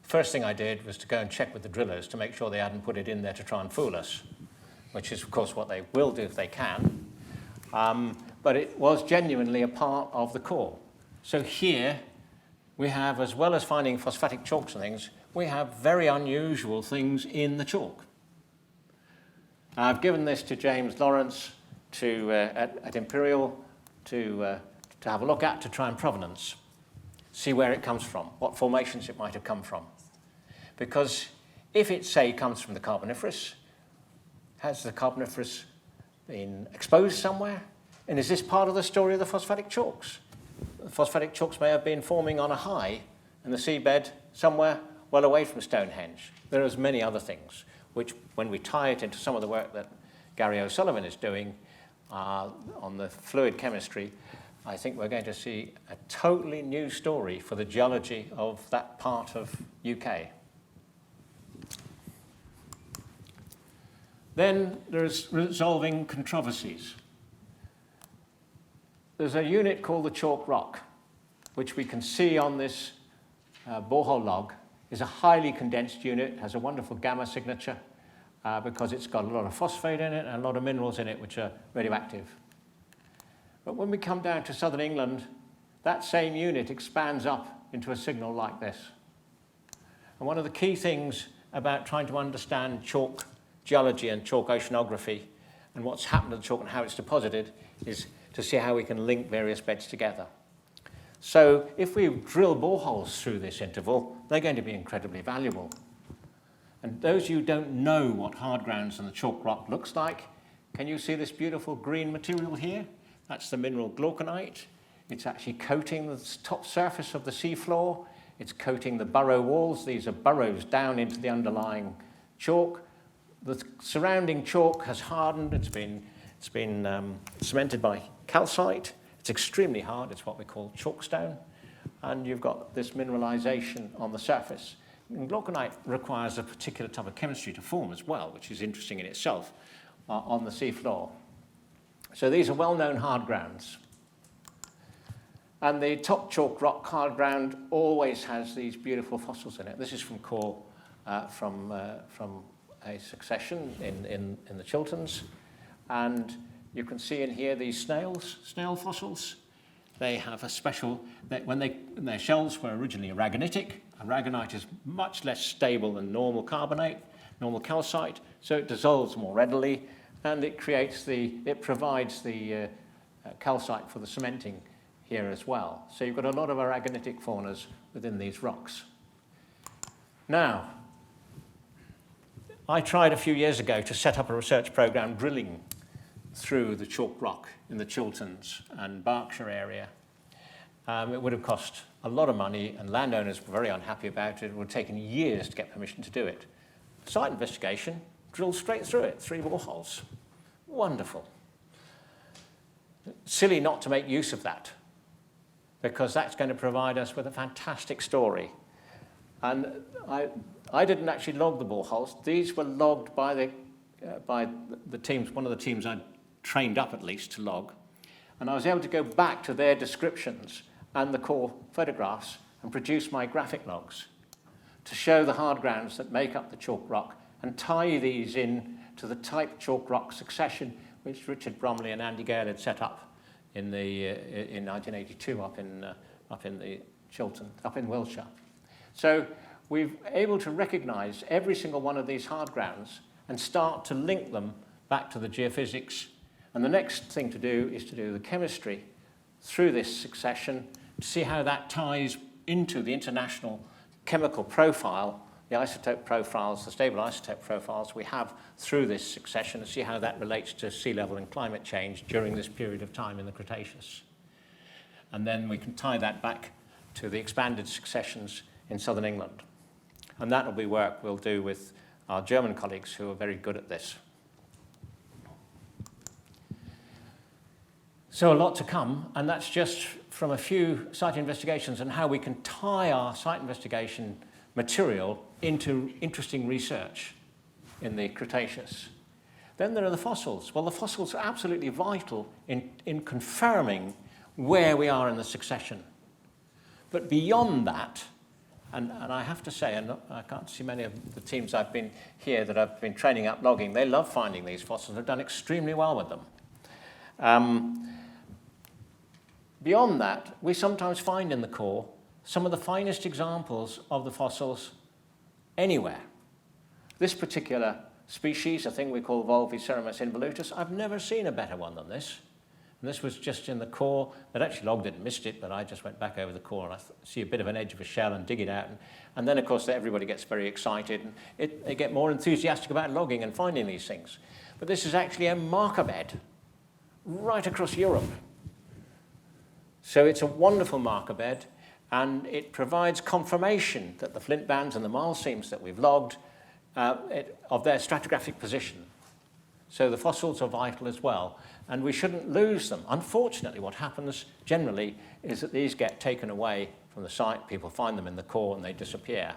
First thing I did was to go and check with the drillers to make sure they hadn't put it in there to try and fool us, which is, of course, what they will do if they can. But it was genuinely a part of the core. So here we have, as well as finding phosphatic chalks and things, we have very unusual things in the chalk. I've given this to James Lawrence at Imperial to have a look at, to try and provenance, see where it comes from, what formations it might have come from. Because if it, say, comes from the Carboniferous, has the Carboniferous been exposed somewhere? And is this part of the story of the phosphatic chalks? The phosphatic chalks may have been forming on a high in the seabed somewhere well away from Stonehenge. There are as many other things, which when we tie it into some of the work that Gary O'Sullivan is doing on the fluid chemistry, I think we're going to see a totally new story for the geology of that part of UK. Then there's resolving controversies. There's a unit called the chalk rock, which we can see on this borehole log, is a highly condensed unit, has a wonderful gamma signature because it's got a lot of phosphate in it and a lot of minerals in it which are radioactive. But when we come down to southern England, that same unit expands up into a signal like this. And one of the key things about trying to understand chalk geology and chalk oceanography and what's happened to the chalk and how it's deposited is to see how we can link various beds together. So if we drill boreholes through this interval, they're going to be incredibly valuable. And those of you who don't know what hard grounds and the chalk rock looks like, can you see this beautiful green material here? That's the mineral glauconite. It's actually coating the top surface of the seafloor. It's coating the burrow walls. These are burrows down into the underlying chalk. The surrounding chalk has hardened. It's been cemented by calcite. It's extremely hard. It's what we call chalkstone. And you've got this mineralization on the surface. And glauconite requires a particular type of chemistry to form as well, which is interesting in itself on the seafloor. So these are well-known hard grounds. And the top chalk rock hard ground always has these beautiful fossils in it. This is from core from a succession in the Chilterns. And you can see in here these snail fossils. They have a special, when their shells were originally aragonitic. Aragonite is much less stable than normal carbonate, normal calcite, so it dissolves more readily, and it provides the calcite for the cementing here as well. So you've got a lot of aragonitic faunas within these rocks. Now, I tried a few years ago to set up a research program drilling through the chalk rock in the Chilterns and Berkshire area. It would have cost a lot of money, and landowners were very unhappy about it. It would have taken years to get permission to do it. Site investigation, drilled straight through it, 3 boreholes. Wonderful. Silly not to make use of that, because that's going to provide us with a fantastic story. And I didn't actually log the boreholes. These were logged by the teams, one of the teams I'd trained up at least to log. And I was able to go back to their descriptions and the core photographs and produce my graphic logs to show the hard grounds that make up the chalk rock and tie these in to the type chalk rock succession which Richard Bromley and Andy Gale had set up in 1982 up in the Chiltern, up in Wiltshire. So we're able to recognise every single one of these hard grounds and start to link them back to the geophysics. And the next thing to do is to do the chemistry through this succession to see how that ties into the international chemical profile, the isotope profiles, the stable isotope profiles we have through this succession, and see how that relates to sea level and climate change during this period of time in the Cretaceous. And then we can tie that back to the expanded successions in southern England. And that will be work we'll do with our German colleagues who are very good at this. So a lot to come, and that's just from a few site investigations and how we can tie our site investigation material into interesting research in the Cretaceous. Then there are the fossils. Well, the fossils are absolutely vital in confirming where we are in the succession. But beyond that, and I have to say, and I can't see many of the teams I've been here that I've been training up logging, they love finding these fossils. They've done extremely well with them. Beyond that, we sometimes find in the core some of the finest examples of the fossils anywhere. This particular species, a thing we call Volviceramus involutus, I've never seen a better one than this. And this was just in the core. They'd actually logged it and missed it, but I just went back over the core and I see a bit of an edge of a shell and dig it out. And then, of course, everybody gets very excited and they get more enthusiastic about logging and finding these things. But this is actually a marker bed right across Europe. So it's a wonderful marker bed, and it provides confirmation that the flint bands and the marl seams that we've logged of their stratigraphic position. So the fossils are vital as well, and we shouldn't lose them. Unfortunately, what happens generally is that these get taken away from the site, people find them in the core and they disappear.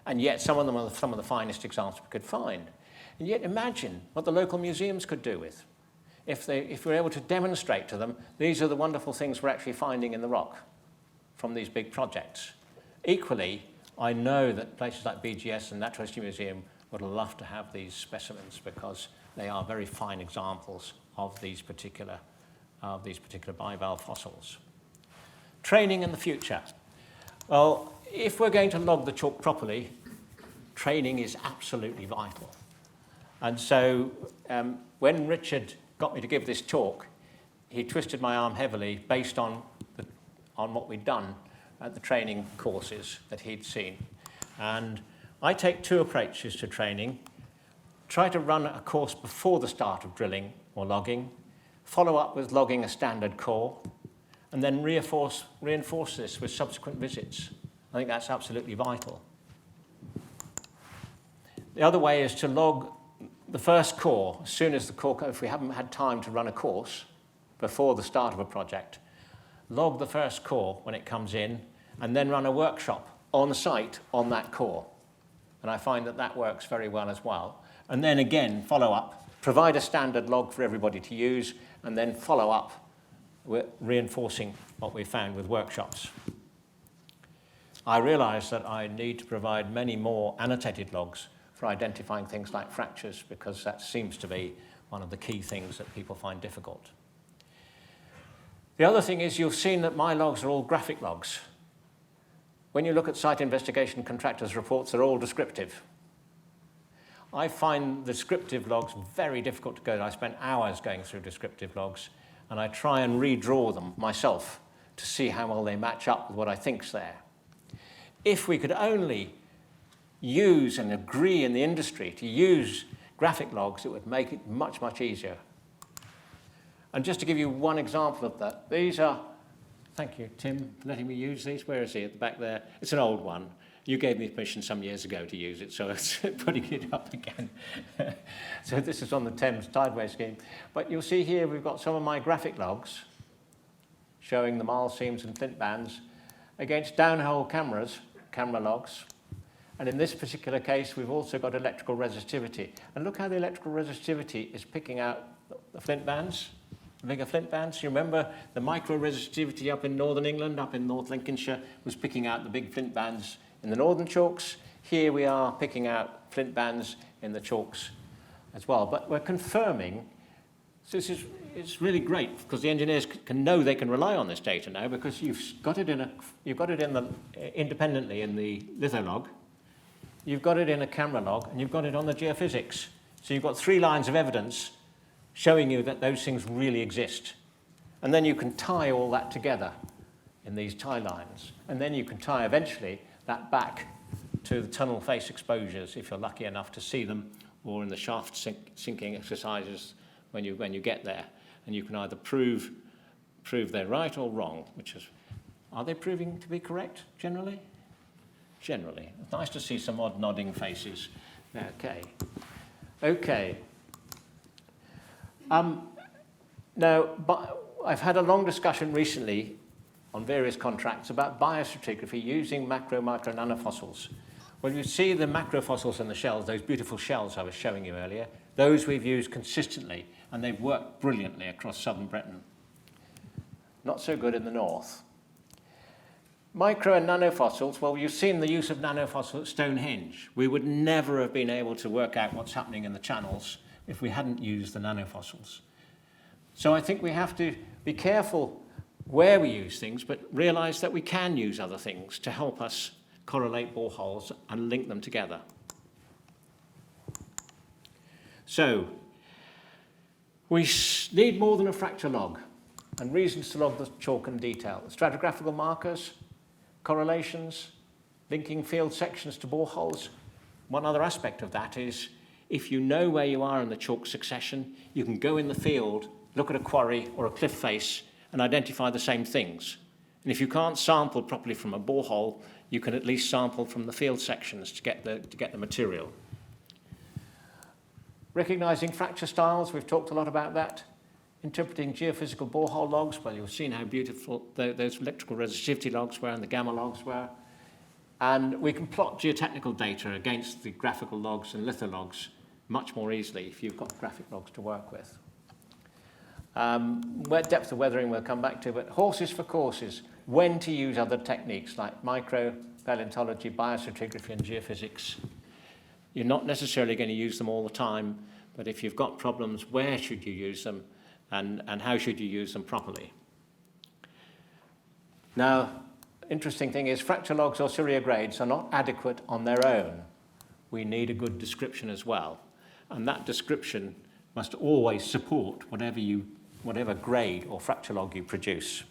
And yet some of them are some of the finest examples we could find. And yet imagine what the local museums could do with. If we're able to demonstrate to them, these are the wonderful things we're actually finding in the rock from these big projects. Equally, I know that places like BGS and Natural History Museum would love to have these specimens because they are very fine examples of these particular bivalve fossils. Training in the future. Well, if we're going to log the chalk properly, training is absolutely vital. And so when Richard got me to give this talk, he twisted my arm heavily based on what we'd done at the training courses that he'd seen. And I take 2 approaches to training. Try to run a course before the start of drilling or logging, follow up with logging a standard core, and then reinforce this with subsequent visits. I think that's absolutely vital. The other way is to log the first core as soon as the core, if we haven't had time to run a course before the start of a project, log the first core when it comes in, and then run a workshop on site on that core. And I find that that works very well as well. And then again, follow up, provide a standard log for everybody to use, and then follow up we're reinforcing what we found with workshops. I realised that I need to provide many more annotated logs for identifying things like fractures, because that seems to be one of the key things that people find difficult. The other thing is, you've seen that my logs are all graphic logs. When you look at site investigation contractors' reports, they're all descriptive. I find the descriptive logs very difficult to go. I spent hours going through descriptive logs, and I try and redraw them myself to see how well they match up with what I think's there. If we could only use and agree in the industry to use graphic logs, it would make it much, much easier. And just to give you one example of that, these are, thank you, Tim, for letting me use these. Where is he? At the back there. It's an old one. You gave me permission some years ago to use it, so it's putting it up again. So this is on the Thames Tideway scheme. But you'll see here we've got some of my graphic logs showing the marl seams and flint bands against downhole camera logs. And in this particular case, we've also got electrical resistivity. And look how the electrical resistivity is picking out the flint bands, the bigger flint bands. You remember the micro resistivity up in northern England, up in North Lincolnshire, was picking out the big flint bands in the northern chalks. Here we are picking out flint bands in the chalks as well. But we're confirming, so it's really great, because the engineers can know they can rely on this data now, because you've got it independently in the litholog, you've got it in a camera log, and you've got it on the geophysics. So you've got 3 lines of evidence showing you that those things really exist. And then you can tie all that together in these tie lines. And then you can tie eventually that back to the tunnel face exposures, if you're lucky enough to see them, or in the shaft sinking exercises when you get there. And you can either prove they're right or wrong, which is, are they proving to be correct generally? Generally. It's nice to see some odd nodding faces. Okay. Now, I've had a long discussion recently on various contracts about biostratigraphy using macro, micro, nanofossils. Well, you see the macrofossils in the shells, those beautiful shells I was showing you earlier, those we've used consistently, and they've worked brilliantly across southern Britain. Not so good in the north. Micro and nanofossils, well, you've seen the use of nanofossils at Stonehenge. We would never have been able to work out what's happening in the channels if we hadn't used the nanofossils. So I think we have to be careful where we use things, but realise that we can use other things to help us correlate boreholes and link them together. So, we need more than a fracture log, and reasons to log the chalk and detail. Stratigraphical markers, correlations, linking field sections to boreholes. One other aspect of that is, if you know where you are in the chalk succession, you can go in the field, look at a quarry or a cliff face, and identify the same things. And if you can't sample properly from a borehole, you can at least sample from the field sections to get the material. Recognising fracture styles, we've talked a lot about that. Interpreting geophysical borehole logs, well, you've seen how beautiful those electrical resistivity logs were and the gamma logs were. And we can plot geotechnical data against the graphical logs and lithologs much more easily if you've got graphic logs to work with. Depth of weathering we'll come back to, but horses for courses. When to use other techniques like micro, paleontology, biostratigraphy, and geophysics. You're not necessarily going to use them all the time, but if you've got problems, where should you use them, and how should you use them properly? Now, interesting thing is, fracture logs or Syria grades are not adequate on their own. We need a good description as well, and that description must always support whatever grade or fracture log you produce.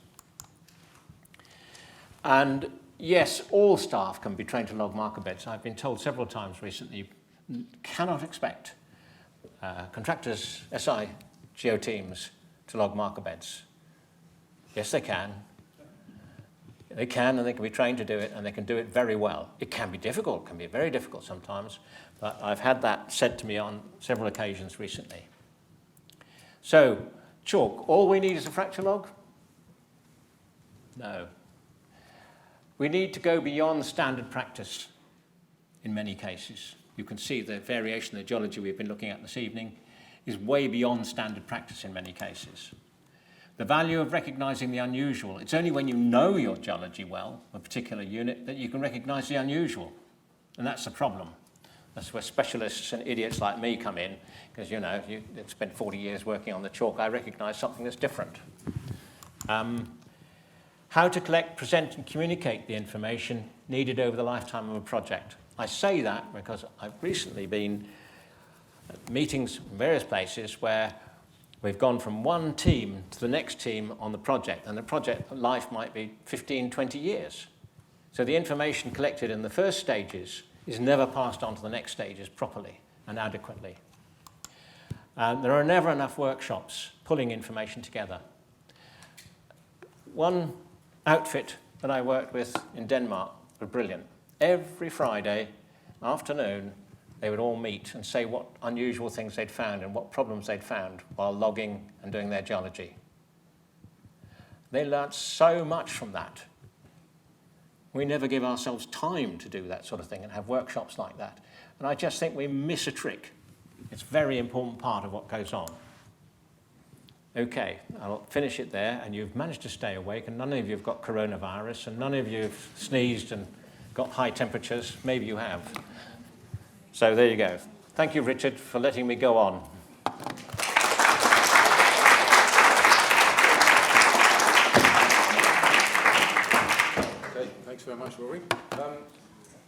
And yes, all staff can be trained to log marker beds. I've been told several times recently, you cannot expect contractors, SI, geo teams to log marker beds. Yes, they can. They can, and they can be trained to do it, and they can do it very well. It can be difficult, can be very difficult sometimes, but I've had that said to me on several occasions recently. So, chalk, all we need is a fracture log? No. We need to go beyond standard practice in many cases. You can see the variation in the geology we've been looking at this evening is way beyond standard practice in many cases. The value of recognising the unusual. It's only when you know your geology well, a particular unit, that you can recognise the unusual. And that's the problem. That's where specialists and idiots like me come in, because, you know, you spent 40 years working on the chalk, I recognise something that's different. How to collect, present and communicate the information needed over the lifetime of a project. I say that because I've recently been at meetings in various places where we've gone from one team to the next team on the project, and the project life might be 15, 20 years. So the information collected in the first stages is never passed on to the next stages properly and adequately. There are never enough workshops pulling information together. One outfit that I worked with in Denmark was brilliant. Every Friday afternoon, they would all meet and say what unusual things they'd found and what problems they'd found while logging and doing their geology. They learnt so much from that. We never give ourselves time to do that sort of thing and have workshops like that. And I just think we miss a trick. It's a very important part of what goes on. Okay, I'll finish it there, and you've managed to stay awake, and none of you have got coronavirus, and none of you have sneezed and got high temperatures. Maybe you have. So there you go. Thank you, Richard, for letting me go on. Okay, thanks very much, Rory.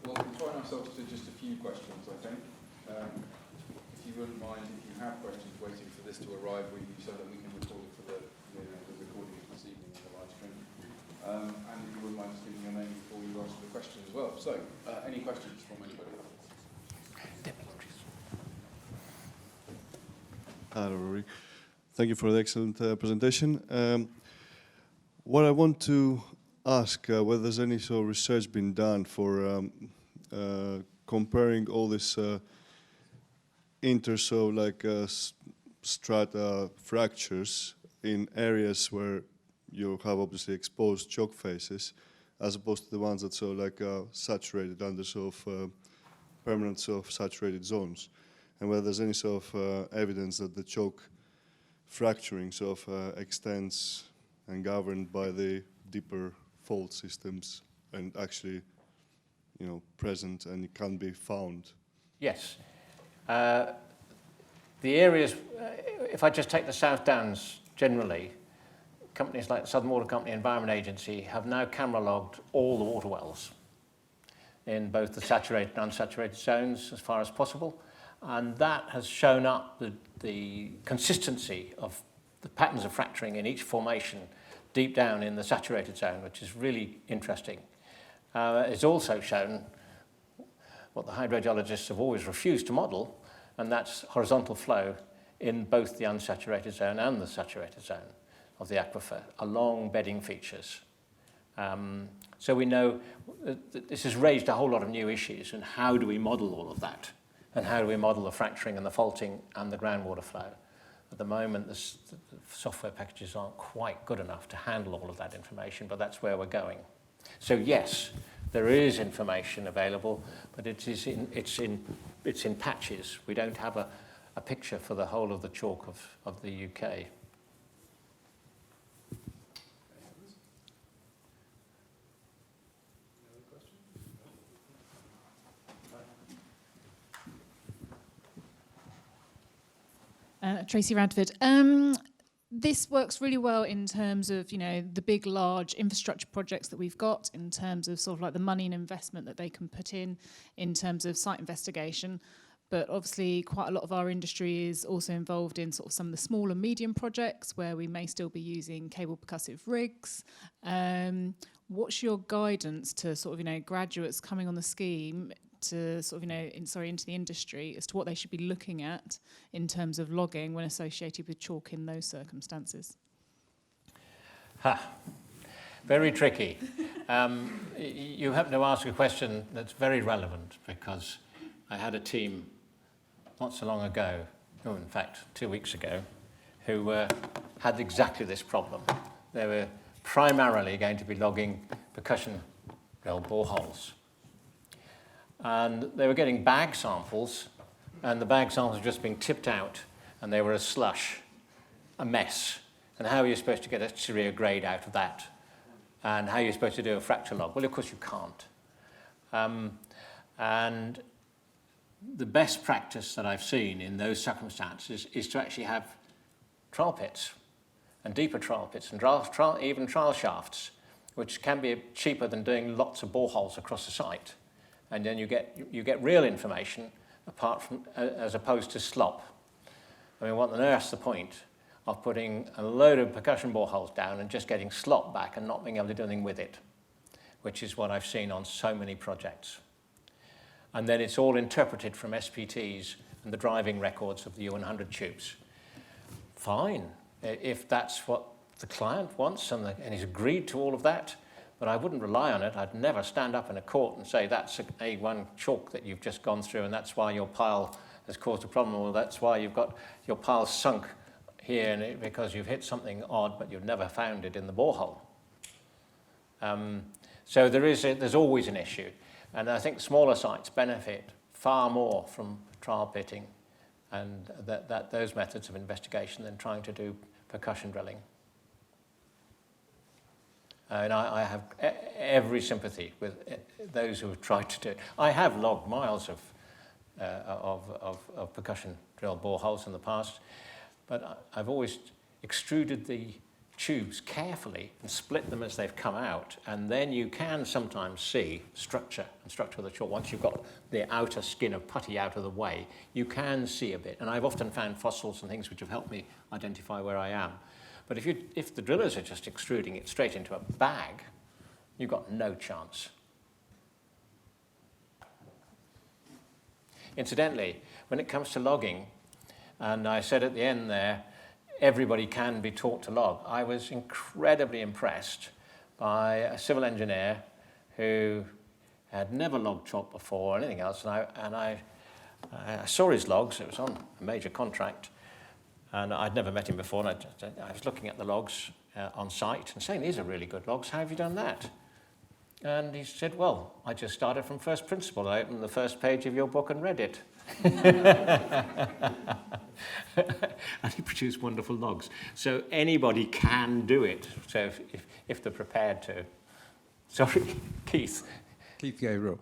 We'll confine ourselves to just a few questions, I think. If you wouldn't mind, if you have questions waiting for this to arrive with you so that we can record it for the recording of this evening in the live stream. And if you wouldn't mind just giving your name before you ask the question as well. So, any questions from anybody? Hello, Rory. Thank you for the excellent presentation. What I want to ask, whether there's any sort of research been done for comparing all this strata fractures in areas where you have obviously exposed chalk faces, as opposed to the ones that saturated under permanent saturated zones, and whether there's any evidence that the chalk fracturing extends and governed by the deeper fault systems and actually, present and it can be found. Yes. The areas, if I just take the South Downs generally, companies like the Southern Water Company Environment Agency have now camera logged all the water wells in both the saturated and unsaturated zones as far as possible. And that has shown up the consistency of the patterns of fracturing in each formation deep down in the saturated zone, which is really interesting. It's also shown what the hydrogeologists have always refused to model, and that's horizontal flow in both the unsaturated zone and the saturated zone of the aquifer along bedding features. So we know that this has raised a whole lot of new issues, and how do we model all of that? And how do we model the fracturing and the faulting and the groundwater flow? At the moment, the software packages aren't quite good enough to handle all of that information, but that's where we're going. So yes, there is information available, but it's in patches. We don't have a picture for the whole of the chalk of the UK. Tracy Radford. This works really well in terms of, the big, large infrastructure projects that we've got, in terms of the money and investment that they can put in terms of site investigation. But obviously, quite a lot of our industry is also involved in some of the small and medium projects where we may still be using cable percussive rigs. What's your guidance to graduates coming on the scheme to into the industry as to what they should be looking at in terms of logging when associated with chalk in those circumstances? Very tricky. You happen to ask a question that's very relevant, because I had a team not so long ago, in fact 2 weeks ago, who had exactly this problem. They were primarily going to be logging percussion drill boreholes. And they were getting bag samples, and the bag samples were just being tipped out, and they were a slush, a mess. And how are you supposed to get a severe grade out of that? And how are you supposed to do a fracture log? Well, of course you can't. And the best practice that I've seen in those circumstances is to actually have trial pits and deeper trial pits and even trial shafts, which can be cheaper than doing lots of boreholes across the site. And then you get real information apart from, as opposed to slop. I mean, what on earth's the point of putting a load of percussion boreholes down and just getting slop back and not being able to do anything with it, which is what I've seen on so many projects. And then it's all interpreted from SPTs and the driving records of the U100 tubes. Fine, if that's what the client wants and he's agreed to all of that, but I wouldn't rely on it. I'd never stand up in a court and say that's an A1 chalk that you've just gone through and that's why your pile has caused a problem, or that's why you've got your pile sunk here and because you've hit something odd but you've never found it in the borehole. So there's always an issue. And I think smaller sites benefit far more from trial pitting and those methods of investigation than trying to do percussion drilling. And I have every sympathy with those who have tried to do it. I have logged miles of percussion drill boreholes in the past, but I've always extruded the tubes carefully and split them as they've come out, and then you can sometimes see structure of the chalk. Once you've got the outer skin of putty out of the way, you can see a bit, and I've often found fossils and things which have helped me identify where I am. But if the drillers are just extruding it straight into a bag, you've got no chance. Incidentally, when it comes to logging, and I said at the end there, everybody can be taught to log. I was incredibly impressed by a civil engineer who had never logged chalk before or anything else, and I saw his logs. It was on a major contract, and I'd never met him before. And I was looking at the logs on site and saying, "These are really good logs. How have you done that?" And he said, "Well, I just started from first principle. I opened the first page of your book and read it." And he produced wonderful logs. So anybody can do it. So if they're prepared to. Sorry, Keith. Keith Gabriel.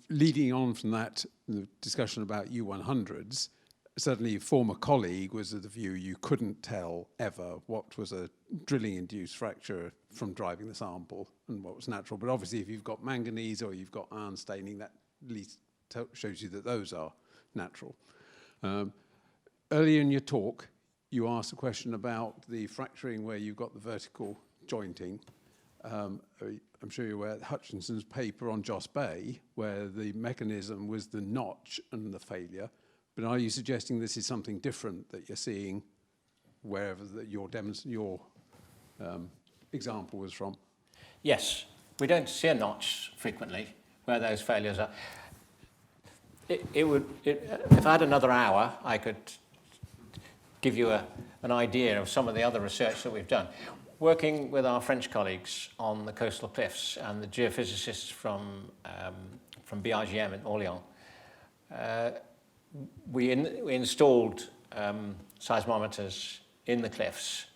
Leading on from that, the discussion about U100s, certainly a former colleague was of the view you couldn't tell ever what was a drilling-induced fracture from driving the sample and what was natural. But obviously if you've got manganese or you've got iron staining, that at least shows you that those are natural. Earlier in your talk, you asked a question about the fracturing where you've got the vertical jointing. I'm sure you're aware of Hutchinson's paper on Joss Bay, where the mechanism was the notch and the failure. But are you suggesting this is something different that you're seeing wherever your example was from? Yes, we don't see a notch frequently where those failures are. If I had another hour, I could give you an idea of some of the other research that we've done. Working with our French colleagues on the coastal cliffs and the geophysicists from BIGM in Orléans, we installed seismometers in the cliffs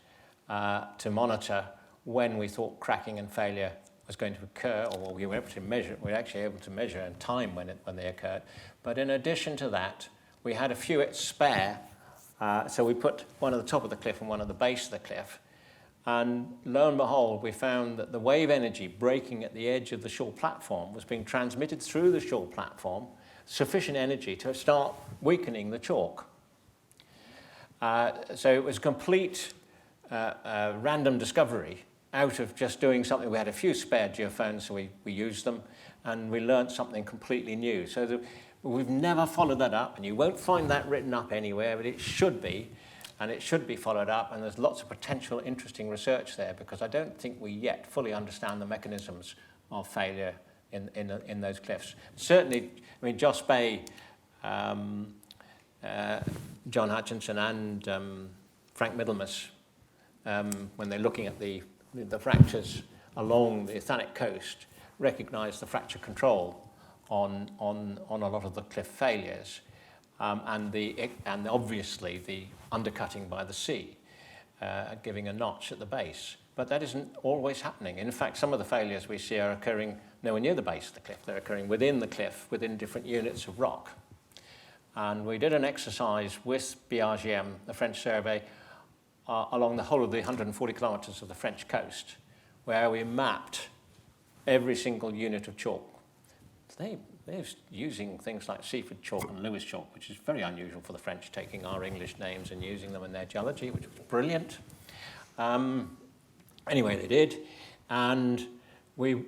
to monitor when we thought cracking and failure was going to occur, or we were able to measure. We were actually able to measure in time when they occurred. But in addition to that, we had a few spare. So we put one at the top of the cliff and one at the base of the cliff. And lo and behold, we found that the wave energy breaking at the edge of the shore platform was being transmitted through the shore platform, sufficient energy to start weakening the chalk. So it was complete random discovery out of just doing something. We had a few spare geophones, so we used them, and we learned something completely new. So we've never followed that up, and you won't find that written up anywhere, but it should be, and it should be followed up, and there's lots of potential interesting research there, because I don't think we yet fully understand the mechanisms of failure in those cliffs. Certainly, I mean, Joss Bay, John Hutchinson and Frank Middlemas, when they're looking at the fractures along the Athenic coast, recognise the fracture control on a lot of the cliff failures, and obviously the undercutting by the sea. giving a notch at the base. But that isn't always happening. In fact, some of the failures we see are occurring nowhere near the base of the cliff. They're occurring within the cliff, within different units of rock. And we did an exercise with BRGM, the French survey, along the whole of the 140 kilometres of the French coast, where we mapped every single unit of chalk. They're using things like Seaford chalk and Lewis chalk, which is very unusual for the French, taking our English names and using them in their geology, which was brilliant. Anyway, they did. And we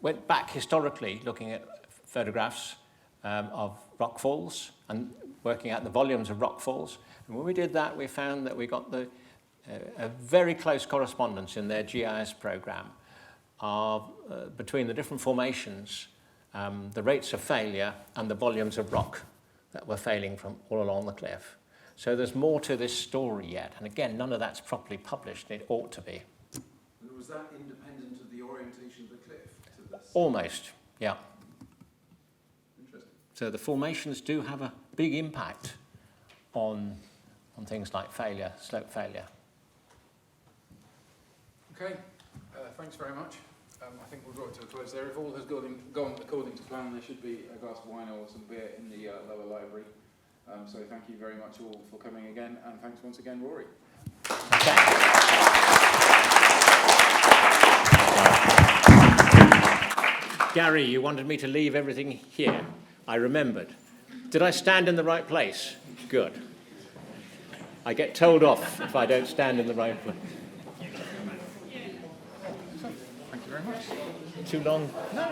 went back historically looking at photographs of rockfalls and working out the volumes of rockfalls. And when we did that, we found that we got a very close correspondence in their GIS program of, between the different formations, the rates of failure and the volumes of rock that were failing from all along the cliff. So there's more to this story yet. And again, none of that's properly published, and it ought to be. And was that independent of the orientation of the cliff? Almost, yeah. Interesting. So the formations do have a big impact on things like failure, slope failure. Okay, thanks very much. I think we've brought it to a close there. If all has gone according to plan, there should be a glass of wine or some beer in the lower library. So thank you very much all for coming again, and thanks once again, Rory. Okay. Gary, you wanted me to leave everything here. I remembered. Did I stand in the right place? Good. I get told off if I don't stand in the right place. Thank you very much. Too long? No,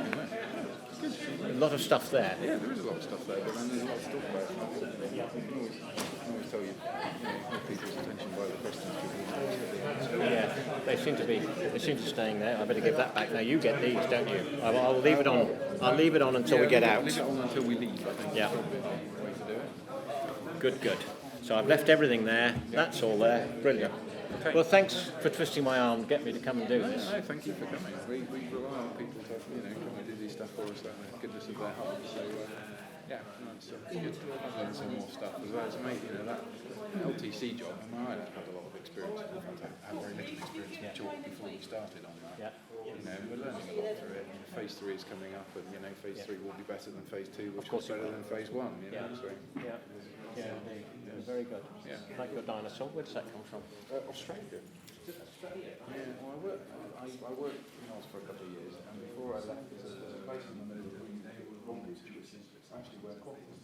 A lot of stuff there. yeah, there is a lot of stuff there, but then there's a lot to talk about. I can always tell you, hold people's attention by the questions. Yeah, they seem to staying there. I better give that back. Now you get these, don't you? I'll leave it on. I'll leave it on until we get out. Leave it on until we leave, I think. Yeah. That's probably the way to do it. Good, good. So I've left everything there. That's all there. Brilliant. Okay. Well, thanks for twisting my arm to get me to come and do this. No, thank you for coming. We rely on people to, come and do these stuff for us out of the goodness of their hearts. So, yeah, no, it's good. I've learned some more stuff as well. It's amazing, that LTC job. I mean, I don't have a lot of experience. In fact, I had very little experience with chalk before we started on that. Yeah. We're learning a lot through it. Phase 3 is coming up, and phase 3 will be better than phase 2, which was better than phase 1. So. Yeah, very good. Yeah. Like your dinosaur. Where does that come from? Australia. Yeah, well, I worked in Oz for a couple of years, and before I left, there's a place in the middle of Queen's Rocky, which is actually where Coffee was.